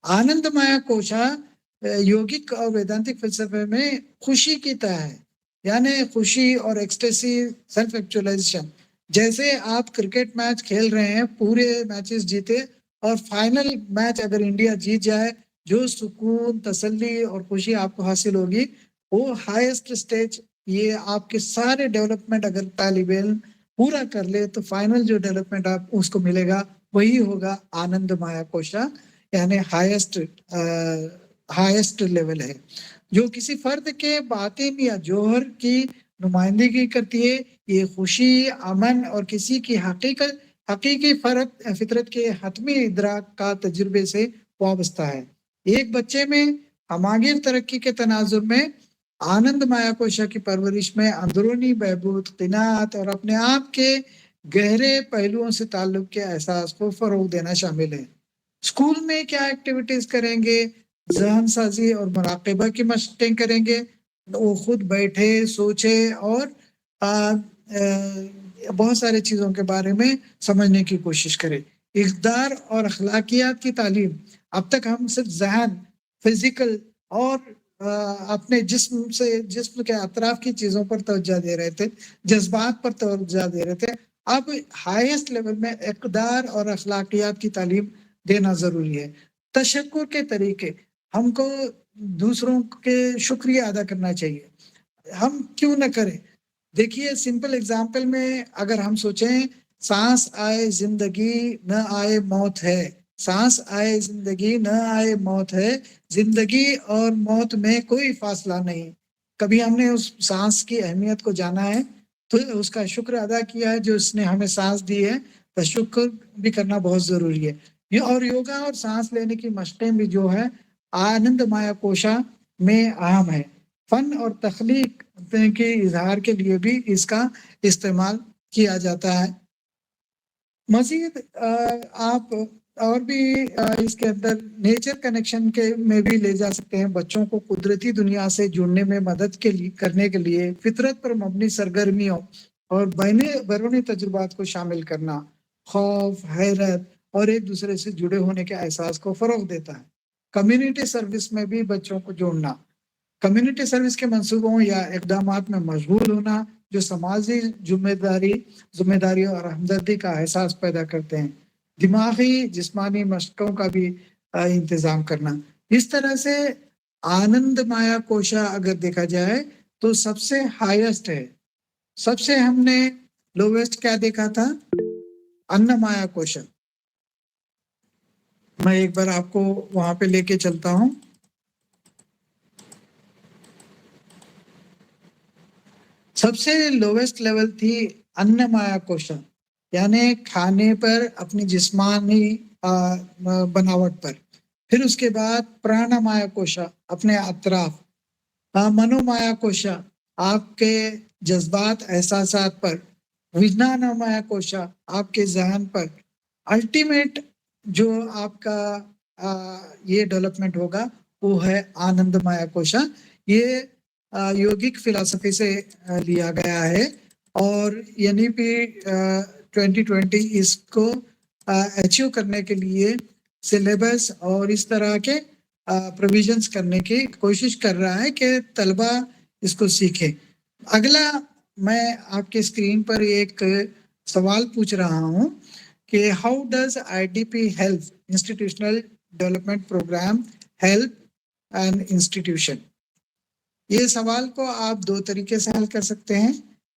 आनंद माया कोशा योगिक और वैदांतिक फिलसफे में खुशी की तरह है, यानी खुशी और एक्सटेसी, सेल्फ एक्चुअलाइजेशन। जैसे आप क्रिकेट मैच खेल रहे हैं, पूरे मैचेस जीते और फाइनल मैच अगर इंडिया जीत जाए, जो सुकून, तसल्ली और खुशी आपको हासिल होगी, वो हाईएस्ट स्टेज। ये आपके सारे डेवलपमेंट अगर तालिब इल्म पूरा कर ले तो फाइनल जो डेवलपमेंट आप उसको मिलेगा वही होगा आनंद माया कोशा, यानी हाईएस्ट लेवल है, जो किसी फर्द के बातिन या जौहर की नुमाइंदगी करती है। ये खुशी, अमन और किसी की हकीकी फितरत के हतमी इदराक का तजुर्बे से वाबस्ता है। एक बच्चे में हमागिर तरक्की के तनाजुर में आनंद माया कोशा की परवरिश में अंदरूनी बहबूद, क़नाअत और अपने आप के गहरे पहलुओं से ताल्लुक के एहसास को फरोग देना शामिल है। स्कूल में क्या एक्टिविटीज करेंगे? जहन साजी और मुराकबा की मशक़ें करेंगे। वो खुद बैठे, सोचे और बहुत सारी चीज़ों के बारे में समझने की कोशिश करें। इक़्तिदार और अखलाकियात की तालीम। अब तक हम सिर्फ ज़हन, फिजिकल और अपने जिस्म के अतराफ की चीज़ों पर तवज्जो दे रहे थे, जज्बात पर तवज्जो दे रहे थे। अब हाईएस्ट लेवल में इक़्तिदार और अखलाकियात की तालीम देना ज़रूरी है। तशक्कुर के तरीके, हमको दूसरों के शुक्रिया अदा करना चाहिए। हम क्यों न करें? देखिए, सिंपल एग्जाम्पल में अगर हम सोचें, सांस आए जिंदगी, न आए मौत है। सांस आए जिंदगी, न आए मौत है। जिंदगी और मौत में कोई फासला नहीं। कभी हमने उस सांस की अहमियत को जाना है तो उसका शुक्र अदा किया है जो उसने हमें सांस दी है, तो शुक्र भी करना बहुत जरूरी है। और योगा और सांस लेने की मशक़ें भी जो है आनंद माया कोशा में अहम है। फन और तख्लीक के इजहार के लिए भी इसका इस्तेमाल किया जाता है। मजीद आप और भी इसके अंदर नेचर कनेक्शन के में भी ले जा सकते हैं। बच्चों को कुदरती दुनिया से जुड़ने में मदद करने के लिए फितरत पर मबनी सरगर्मियों और बैरूनी तजुर्बात को शामिल करना खौफ, हैरत और एक दूसरे से जुड़े होने के एहसास को फरोग देता है। कम्युनिटी सर्विस में भी बच्चों को जोड़ना, कम्युनिटी सर्विस के मंसूबों या इकदामात में मशगूल होना जो समाजी जिम्मेदारी और हमदर्दी का एहसास पैदा करते हैं। दिमागी जिस्मानी मशकों का भी इंतजाम करना। इस तरह से आनंद माया कोशा अगर देखा जाए तो सबसे हाईएस्ट है। सबसे हमने लोवेस्ट क्या देखा था? अन्न माया कोशा। मैं एक बार आपको वहां पे लेके चलता हूं। सबसे लोवेस्ट लेवल थी अन्न माया कोशा, यानी खाने पर, अपनी जिस्मानी बनावट पर। फिर उसके बाद प्राण माया कोशा, अपने अतराफ। मनोमाया कोशा, आपके जज्बात, एहसासात पर। विज्ञान माया कोशा, आपके जहन पर। अल्टीमेट जो आपका ये डेवलपमेंट होगा वो है आनंद माया कोशा। ये योगिक फिलॉसफी से लिया गया है और एनईपी 2020 इसको अचीव करने के लिए सिलेबस और इस तरह के प्रोविजंस करने की कोशिश कर रहा है कि तलबा इसको सीखें। अगला मैं आपके स्क्रीन पर एक सवाल पूछ रहा हूं कि how does IDP help institutional development program help an institution? ये सवाल को आप दो तरीके से हल कर सकते हैं।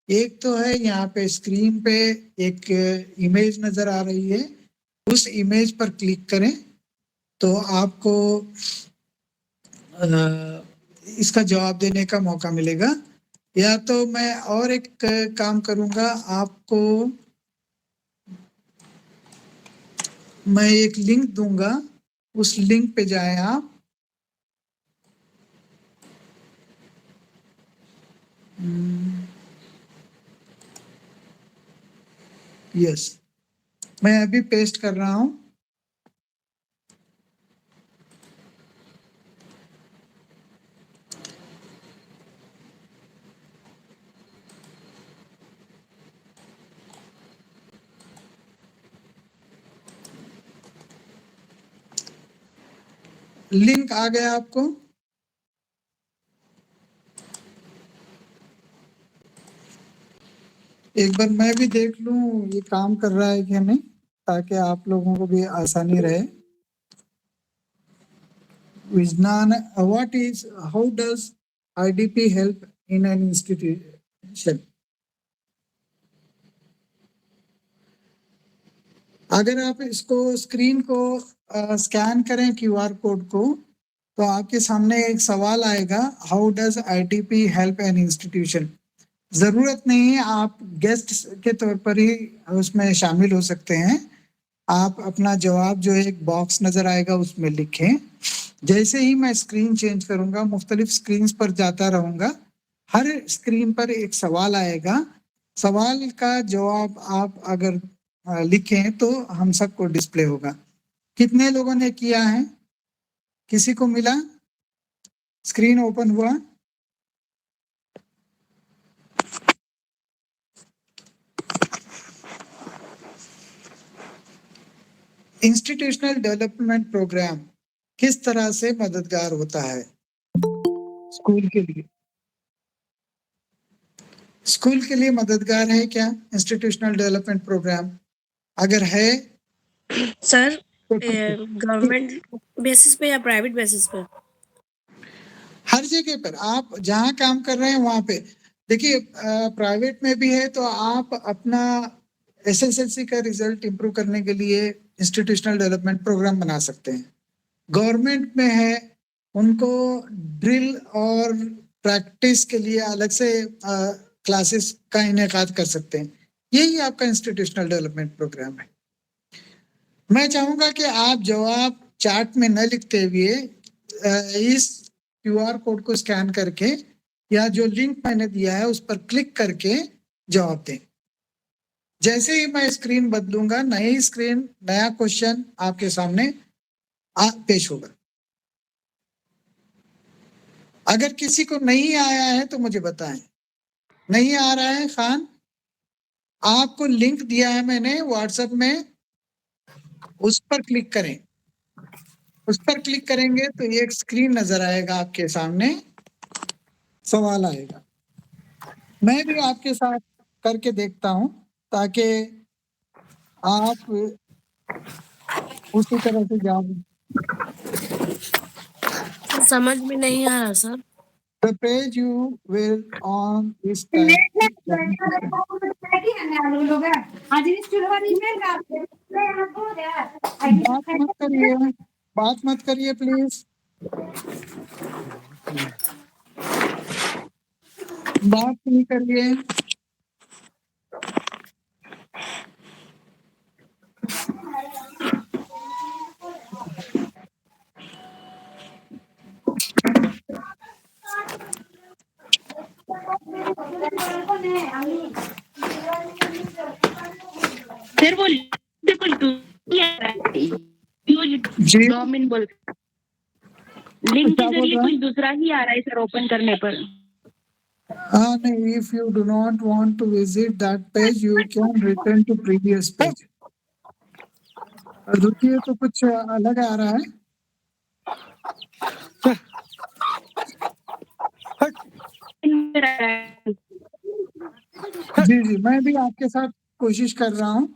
एक तो है यहाँ पे स्क्रीन पे एक इमेज नजर आ रही है, उस इमेज पर क्लिक करें तो आपको इसका जवाब देने का मौका मिलेगा। या तो मैं और एक काम करूंगा, आपको मैं एक लिंक दूंगा, उस लिंक पे जाएं आप। यस, मैं अभी पेस्ट कर रहा हूं। लिंक आ गया आपको? एक बार मैं भी देख लूं ये काम कर रहा है कि नहीं, ताकि आप लोगों को भी आसानी रहे। विजनान, what is, how does IDP help in an institution? अगर आप इसको स्क्रीन को स्कैन करें QR कोड को, तो आपके सामने एक सवाल आएगा, how does IDP help an institution? जरूरत नहीं है आप गेस्ट के तौर पर ही उसमें शामिल हो सकते हैं। आप अपना जवाब जो एक बॉक्स नजर आएगा उसमें लिखें। जैसे ही मैं स्क्रीन चेंज करूंगा, मुख्तलिफ स्क्रीन पर जाता रहूंगा, हर स्क्रीन पर एक सवाल आएगा। सवाल का जवाब आप अगर लिखें तो हम सबको डिस्प्ले होगा। कितने लोगों ने किया है? किसी को मिला? स्क्रीन ओपन हुआ? इंस्टीट्यूशनल डेवलपमेंट प्रोग्राम किस तरह से मददगार होता है स्कूल के लिए? स्कूल के लिए मददगार है क्या इंस्टीट्यूशनल डेवलपमेंट प्रोग्राम? अगर है सर, तो गवर्नमेंट बेसिस पे या प्राइवेट बेसिस पे? हर जगह पर आप जहाँ काम कर रहे हैं वहां पे। देखिए, प्राइवेट में भी है तो आप अपना SSLC का रिजल्ट इंप्रूव करने के लिए इंस्टीट्यूशनल डेवलपमेंट प्रोग्राम बना सकते हैं। गवर्नमेंट में है, उनको ड्रिल और प्रैक्टिस के लिए अलग से क्लासेस का इनेकाद कर सकते हैं। यही आपका इंस्टीट्यूशनल डेवलपमेंट प्रोग्राम है। मैं चाहूंगा कि आप जवाब चार्ट में न लिखते हुए इस QR कोड को स्कैन करके या जो लिंक मैंने दिया है उस पर क्लिक करके जवाब दें। जैसे ही मैं स्क्रीन बदलूंगा, नई स्क्रीन, नया क्वेश्चन आपके सामने पेश होगा। अगर किसी को नहीं आया है तो मुझे बताएं। नहीं आ रहा है खान? आपको लिंक दिया है मैंने WhatsApp में, उस पर क्लिक करें। उस पर क्लिक करेंगे तो एक स्क्रीन नजर आएगा आपके सामने, सवाल आएगा। मैं भी आपके साथ करके देखता हूं ताकि आप उसी तरह से जवाब। समझ में नहीं आ रहा sir. The page you will on this type. बात मत करिए प्लीज। बात नहीं करिए। सर वो बिल्कुल जी गवर्नमेंट बोल लिंक क्या के बोल जरिए रहा कुछ दूसरा ही आ रहा है सर ओपन करने पर। नहीं, if you do not want to visit that page, you can return to previous page. रुकिए, तो कुछ अलग आ रहा है। जी जी, मैं भी आपके साथ कोशिश कर रहा हूँ।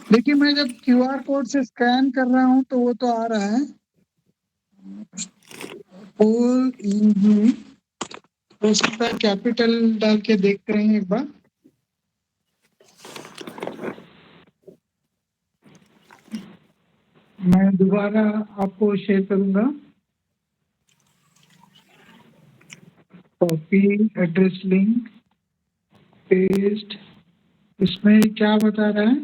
देखिए, मैं जब QR कोड से स्कैन कर रहा हूँ तो वो तो आ रहा है पोल EG, तो उसका कैपिटल डाल के देखते हैं एक बार। मैं दोबारा आपको शेयर करूंगा। Copy address link paste. इसमें क्या बता रहा है?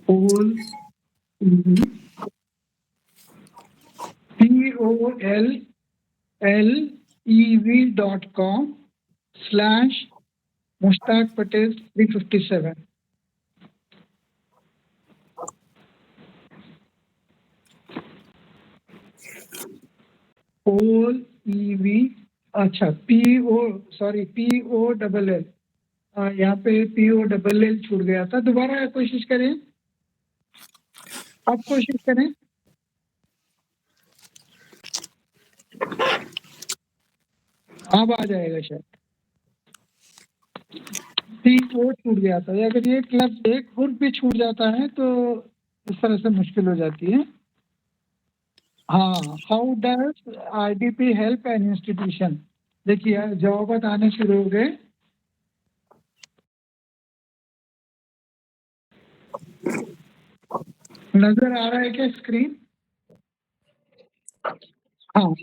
पोल POLLEV.com/IDP मुश्ताक पटेल 357। पोल ईवी, अच्छा POLL, यहाँ पे POLL छूट गया था। दोबारा कोशिश करें, अब कोशिश करें। अब आ जाएगा शायद। PO छूट गया था। अगर ये क्लब एक ग्रुप भी छूट जाता है तो इस तरह से मुश्किल हो जाती है। हाँ, how does IDP help an institution? देखिए जवाब आने शुरू हो गए। नजर आ रहा है क्या स्क्रीन? हाँ,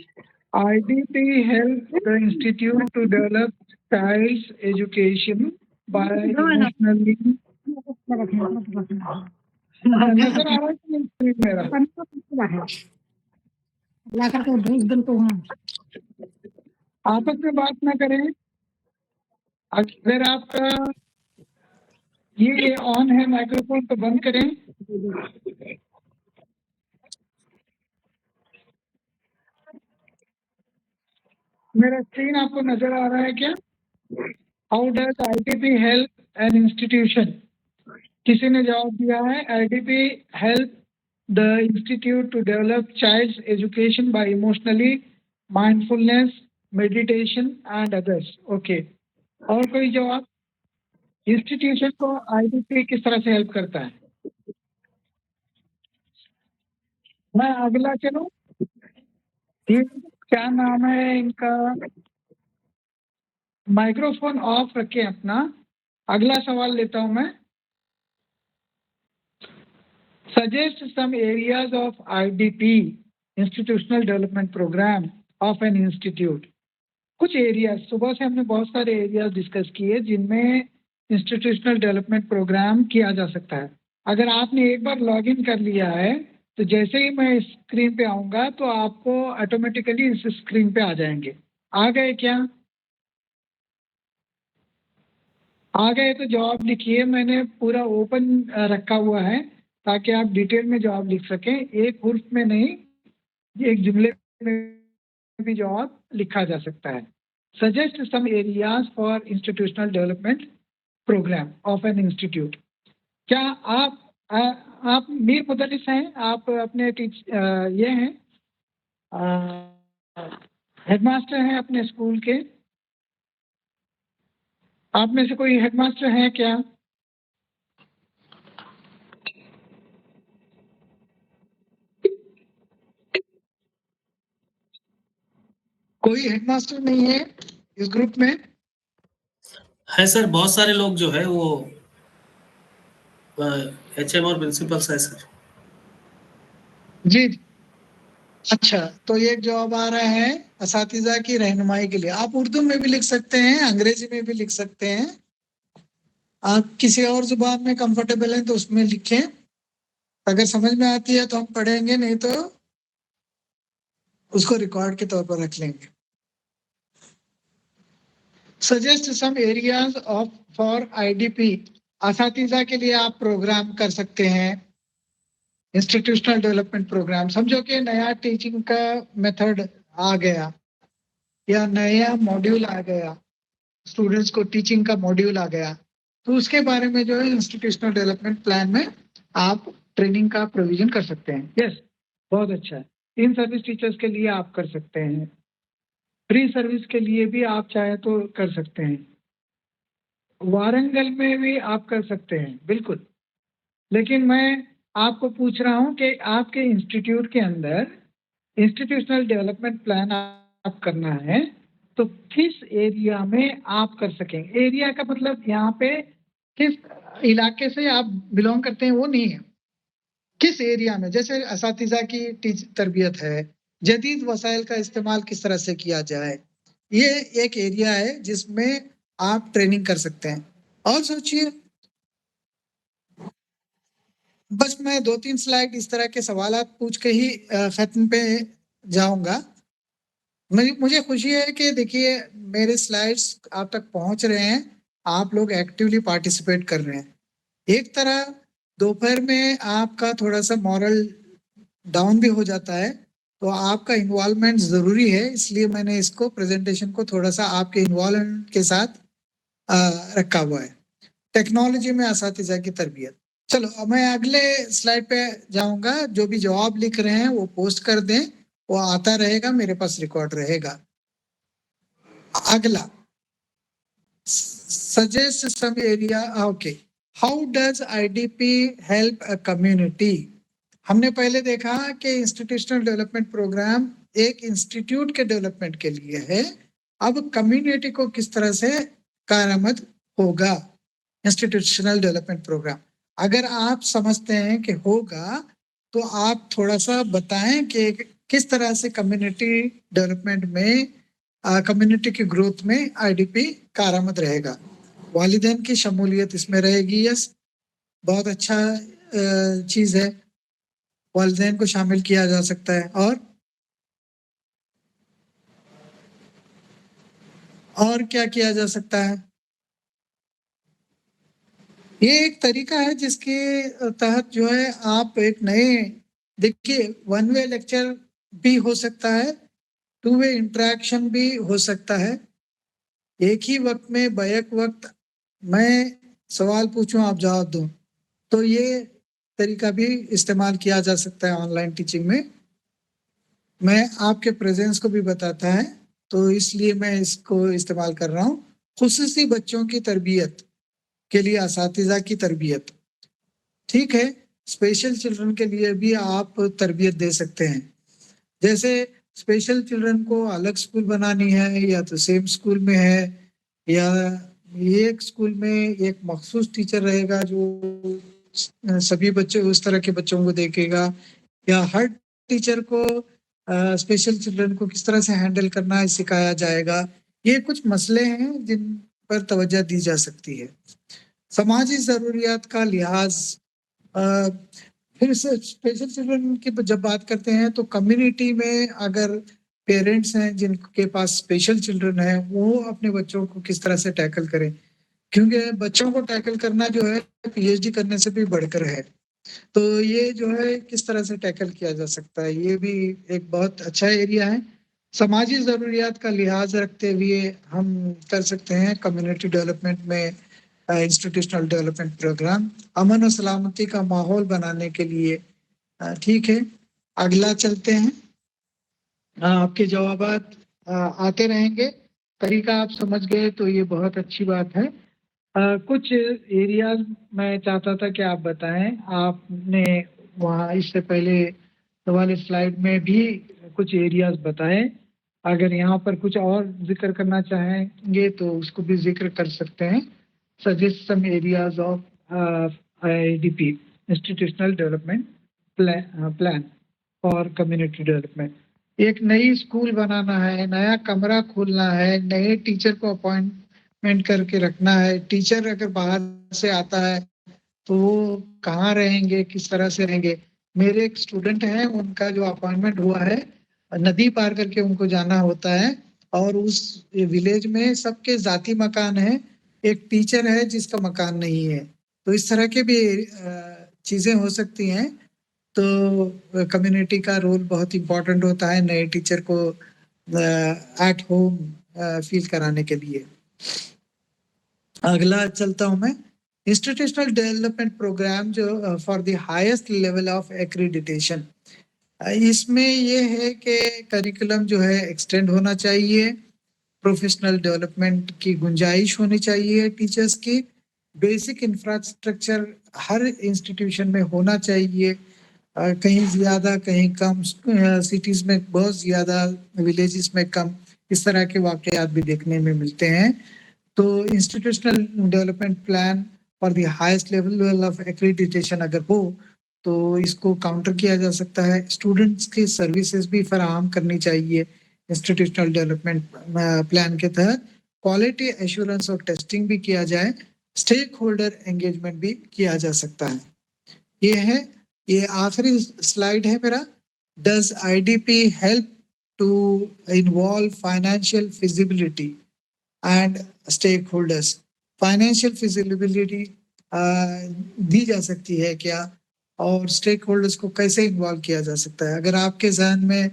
IDP help the institute to develop child's education by emotionally। नजर आ रहा है कि नहीं स्क्रीन मेरा? आपस में बात ना करें। अगर आपका ये ऑन है माइक्रोफोन तो बंद करें। मेरा स्क्रीन आपको नजर आ रहा है क्या? How does IDP help an institution? किसी ने जवाब दिया है IDP help the institute to develop child's education by emotionally mindfulness meditation and others. Okay, और कोई जवाब? इंस्टीट्यूशन को IDP किस तरह से हेल्प करता है? मैं अगला चलूं? ये क्या नाम है इनका? माइक्रोफोन ऑफ रखें अपना। अगला सवाल लेता हूं मैं। Suggest some areas of IDP institutional development program of an institute. कुछ एरियाज, सुबह से हमने बहुत सारे एरियाज डिस्कस किए जिनमें इंस्टीट्यूशनल डेवलपमेंट प्रोग्राम किया जा सकता है। अगर आपने एक बार लॉगिन कर लिया है तो जैसे ही मैं इस स्क्रीन पे आऊंगा तो आपको ऑटोमेटिकली इस स्क्रीन पे आ जाएंगे। आ गए क्या? आ गए तो जवाब लिखिए। मैंने पूरा ओपन रखा हुआ है ताकि आप डिटेल में जवाब लिख सकें, एक ग्रुप में नहीं, एक जुमले में भी जवाब लिखा जा सकता है। Suggest some areas for institutional development program of an institute. क्या आप मीर मुदरिस हैं? आप अपने ये हैं, हेडमास्टर हैं अपने स्कूल के? आप में से कोई हेडमास्टर हैं क्या? कोई हेडमास्टर नहीं है इस ग्रुप में? है सर, बहुत सारे लोग जो है वो HM और प्रिंसिपल्स है सर। जी, अच्छा, तो ये जवाब आ रहा है असातिज़ा की रहनुमाई के लिए। आप उर्दू में भी लिख सकते हैं, अंग्रेजी में भी लिख सकते हैं। आप किसी और जुबान में कंफर्टेबल हैं तो उसमें लिखें। अगर समझ में आती है तो हम पढ़ेंगे, नहीं तो उसको रिकॉर्ड के तौर पर रख लेंगे। Suggest some areas of for IDP। असातिज़ा के लिए आप प्रोग्राम कर सकते हैं, इंस्टीट्यूशनल डेवलपमेंट प्रोग्राम। समझो कि नया टीचिंग का मेथड आ गया या नया मॉड्यूल आ गया, स्टूडेंट्स को टीचिंग का मॉड्यूल आ गया, तो उसके बारे में जो है इंस्टीट्यूशनल डेवलपमेंट प्लान में आप ट्रेनिंग का प्रोविजन कर सकते हैं। यस, बहुत अच्छा है। इन सर्विस टीचर्स के लिए आप कर सकते हैं, फ्री सर्विस के लिए भी आप चाहे तो कर सकते हैं, वारंगल में भी आप कर सकते हैं, बिल्कुल। लेकिन मैं आपको पूछ रहा हूं कि आपके इंस्टीट्यूट के अंदर इंस्टीट्यूशनल डेवलपमेंट प्लान आप करना है तो किस एरिया में आप कर सकेंगे? एरिया का मतलब यहाँ पे किस इलाके से आप बिलोंग करते हैं वो नहीं है, किस एरिया में। जैसे असातिज़ा की तरबियत है, जदीद वसाइल का इस्तेमाल किस तरह से किया जाए, ये एक एरिया है जिसमें आप ट्रेनिंग कर सकते हैं। और सोचिए, बस मैं 2-3 स्लाइड इस तरह के सवालात पूछ के ही खत्म पे जाऊंगा। मुझे खुशी है कि देखिए मेरे स्लाइड्स आप तक पहुंच रहे हैं आप लोग एक्टिवली पार्टिसिपेट कर रहे हैं। एक तरह दोपहर में आपका थोड़ा सा मॉरल डाउन भी हो जाता है, तो आपका इन्वॉल्वमेंट जरूरी है, इसलिए मैंने इसको प्रेजेंटेशन को थोड़ा सा आपके इन्वॉल्वमेंट के साथ रखा हुआ है। टेक्नोलॉजी में असातिज़ा की तरबियत। चलो अब मैं अगले स्लाइड पे जाऊंगा। जो भी जवाब लिख रहे हैं वो पोस्ट कर दें, वो आता रहेगा, मेरे पास रिकॉर्ड रहेगा। अगला, suggest some area. Okay, how does IDP help a community? हमने पहले देखा कि इंस्टीट्यूशनल डेवलपमेंट प्रोग्राम एक इंस्टीट्यूट के डेवलपमेंट के लिए है। अब कम्युनिटी को किस तरह से कारआमद होगा इंस्टीट्यूशनल डेवलपमेंट प्रोग्राम। अगर आप समझते हैं कि होगा तो आप थोड़ा सा बताएं कि किस तरह से कम्युनिटी डेवलपमेंट में, कम्युनिटी की ग्रोथ में आईडीपी कारआमद रहेगा। वालिदैन की शमूलियत इसमें रहेगी। यस, बहुत अच्छा चीज है, वालिदैन को शामिल किया जा सकता है। और क्या किया जा सकता है? ये एक तरीका है जिसके तहत जो है आप एक नए, देखिए, वन वे लेक्चर भी हो सकता है, टू वे इंटरेक्शन भी हो सकता है। एक ही वक्त में बैक वक्त मैं सवाल पूछूं आप जवाब दूं, तो ये तरीका भी इस्तेमाल किया जा सकता है ऑनलाइन टीचिंग में। मैं आपके प्रेजेंस को भी बताता है, तो इसलिए मैं इसको इस्तेमाल कर रहा हूँ। खुसूसी बच्चों की तरबियत के लिए असातिज़ा की तरबियत, ठीक है। स्पेशल चिल्ड्रन के लिए भी आप तरबियत दे सकते हैं। जैसे स्पेशल चिल्ड्रन को अलग स्कूल बनानी है, या तो सेम स्कूल में है, या एक स्कूल में एक मखसूस टीचर रहेगा जो सभी बच्चे, उस तरह के बच्चों को देखेगा, या हर टीचर को स्पेशल चिल्ड्रन को किस तरह से हैंडल करना है सिखाया जाएगा। ये कुछ मसले हैं जिन पर तवज्जो दी जा सकती है। समाजी ज़रूरियात का लिहाज, फिर से स्पेशल चिल्ड्रन की जब बात करते हैं तो कम्युनिटी में अगर पेरेंट्स हैं जिनके पास स्पेशल चिल्ड्रन है, वो अपने बच्चों को किस तरह से टैकल करें, क्योंकि बच्चों को टैकल करना जो है पीएचडी करने से भी बढ़कर है। तो ये जो है किस तरह से टैकल किया जा सकता है, ये भी एक बहुत अच्छा एरिया है। समाजी ज़रूरियात का लिहाज रखते हुए हम कर सकते हैं कम्युनिटी डेवलपमेंट में इंस्टीट्यूशनल डेवलपमेंट प्रोग्राम, अमन और सलामती का माहौल बनाने के लिए। ठीक है, अगला चलते हैं। आपके जवाबात आते रहेंगे, तरीका आप समझ गए तो ये बहुत अच्छी बात है। कुछ एरियाज मैं चाहता था कि आप बताएं। आपने वहाँ इससे पहले वाले स्लाइड में भी कुछ एरियाज बताएं। अगर यहाँ पर कुछ और जिक्र करना चाहेंगे तो उसको भी जिक्र कर सकते हैं। Suggest some areas of IDP, institutional development plan for community development. एक नई स्कूल बनाना है, नया कमरा खोलना है, नए टीचर को अपॉइंटमेंट करके रखना है। टीचर अगर बाहर से आता है तो वो कहाँ रहेंगे, किस तरह से रहेंगे। मेरे एक स्टूडेंट हैं, उनका जो अपॉइंटमेंट हुआ है, नदी पार करके उनको जाना होता है, और उस विलेज में सबके जाती मकान है, एक टीचर है जिसका मकान नहीं है। तो इस तरह के भी चीजें हो सकती हैं। तो कम्युनिटी का रोल बहुत इम्पोर्टेंट होता है नए टीचर को एट होम फील कराने के लिए। अगला चलता हूं मैं। इंस्टीट्यूशनल डेवलपमेंट प्रोग्राम जो for the highest level of accreditation, इसमें ये है कि करिकुलम जो है एक्सटेंड होना चाहिए, प्रोफेशनल डेवलपमेंट की गुंजाइश होनी चाहिए टीचर्स की, बेसिक इंफ्रास्ट्रक्चर हर इंस्टीट्यूशन में होना चाहिए, कहीं ज़्यादा कहीं कम, सिटीज़ में बहुत ज़्यादा, विलेजेस में कम, इस तरह के वाक़यात भी देखने में मिलते हैं। तो institutional development plan for the highest level of accreditation अगर हो तो इसको काउंटर किया जा सकता है। स्टूडेंट्स की सर्विसेज भी फराहम करनी चाहिए इंस्टीट्यूशनल डेवलपमेंट प्लान के तहत। क्वालिटी एश्योरेंस और टेस्टिंग भी किया जाए, स्टेक होल्डर एंगेजमेंट भी किया जा सकता है। ये है, ये आखिरी स्लाइड है मेरा। Does IDP help to involve financial feasibility and stakeholders? Financial feasibility दी जा सकती है क्या, और स्टेक होल्डर्स को कैसे इन्वॉल्व किया जा सकता है। अगर आपके जहन में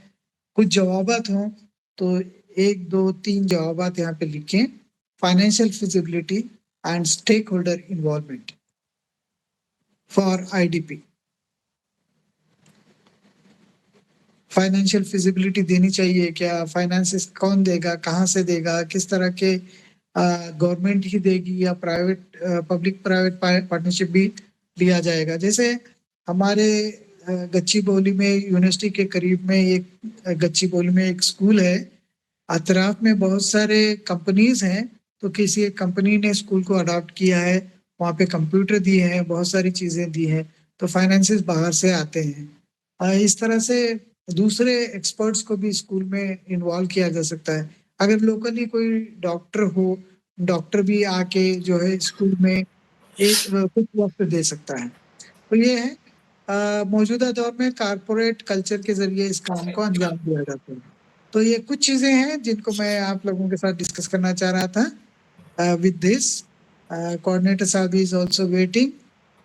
कुछ जवाबात हों तो 1, 2, 3 जवाबात यहाँ पे लिखें। Financial feasibility and stakeholder involvement for IDP। Financial feasibility देनी चाहिए क्या, फाइनेंसेस कौन देगा, कहाँ से देगा, किस तरह के गवर्नमेंट ही देगी या प्राइवेट पब्लिक प्राइवेट पार्टनरशिप भी लिया जाएगा। जैसे हमारे गच्चीबौली में यूनिवर्सिटी के करीब में एक गच्चीबौली में एक स्कूल है, अतराफ में बहुत सारे कंपनीज हैं, तो किसी एक कंपनी ने स्कूल को अडॉप्ट किया है, वहाँ पे कंप्यूटर दिए हैं, बहुत सारी चीज़ें दी हैं, तो फाइनेंसेस बाहर से आते हैं। इस तरह से दूसरे एक्सपर्ट्स को भी स्कूल में इन्वॉल्व किया जा सकता है। अगर लोकली कोई डॉक्टर हो, डॉक्टर भी आके जो है स्कूल में एक कुछ वक्त दे सकता है। तो ये है मौजूदा दौर में कारपोरेट कल्चर के जरिए इस काम को अंजाम दिया जाता है। तो ये कुछ चीजें हैं जिनको मैं आप लोगों के साथ डिस्कस करना चाह रहा था। विद दिस coordinator साहब is also waiting.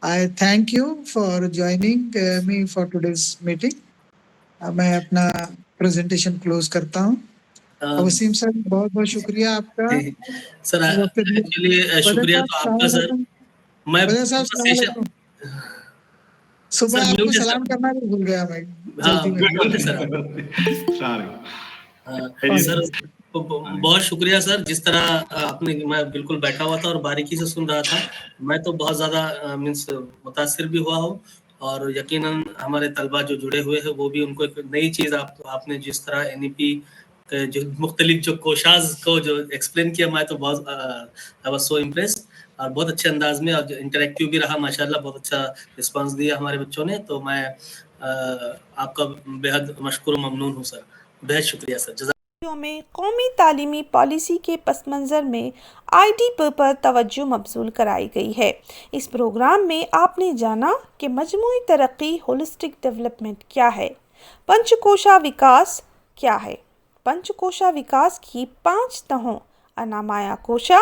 I thank you for joining me for today's meeting. मैं अपना प्रेजेंटेशन क्लोज करता हूँ। वसीम सर बहुत बहुत शुक्रिया आपका सर। एक्चुअली शुक्रिया तो आपका सर। मैं सुबह आपको सलाम करना भी भूल गया मैं। सर बहुत शुक्रिया सर। जिस तरह आपने, मैं बिल्कुल बैठा हुआ था और बारीकी से सुन रहा था। मैं तो बहुत ज़्यादा मीन्स मुतासिर भी हुआ हूँ, और यकीनन हमारे तलबा जो जुड़े हुए हैं वो भी, उनको एक नई चीज़ आपने जिस तरह NEP के जो मुख्तलिफ जो कोशाज को जो एक्सप्लेन किया, मैं तो बहुत आई वाज सो इम्प्रेस्ड, और बहुत अच्छे अंदाज में, और इंटरेक्टिव भी रहा माशाल्लाह। बहुत अच्छा रिस्पांस दिया हमारे बच्चों ने। तो मैं आपका बेहद मशकूर ममनून हूँ सर। बेहद शुक्रिया सर। में कौमी तालीमी पॉलिसी के पस मंज़र में IDP पर तवज्जो मबज़ूल कराई गई है। इस प्रोग्राम में आपने जाना कि मजमूई तरक्की होलिस्टिक डेवलपमेंट क्या है, पंचकोशा विकास क्या है। पंचकोशा विकास की 5 तहों अनामाया कोशा,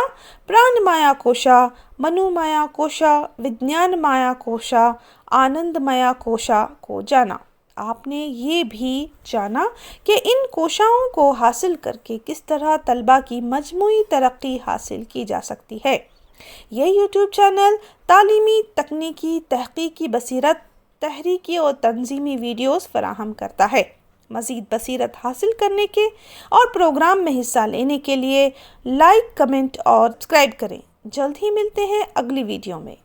प्राणमाया कोशा, मनोमाया कोशा, विज्ञानमाया कोशा, आनंदमया कोशा को जाना। आपने ये भी जाना कि इन कोशाओं को हासिल करके किस तरह तलबा की मजमूई तरक्की हासिल की जा सकती है। यह YouTube चैनल तालीमी, तकनीकी, तहकीकी बसीरत, तहरीकी और तंजीमी वीडियोस फराहम करता है। मज़ीद बसीरत हासिल करने के और प्रोग्राम में हिस्सा लेने के लिए लाइक, कमेंट और सब्सक्राइब करें। जल्द ही मिलते हैं अगली वीडियो में।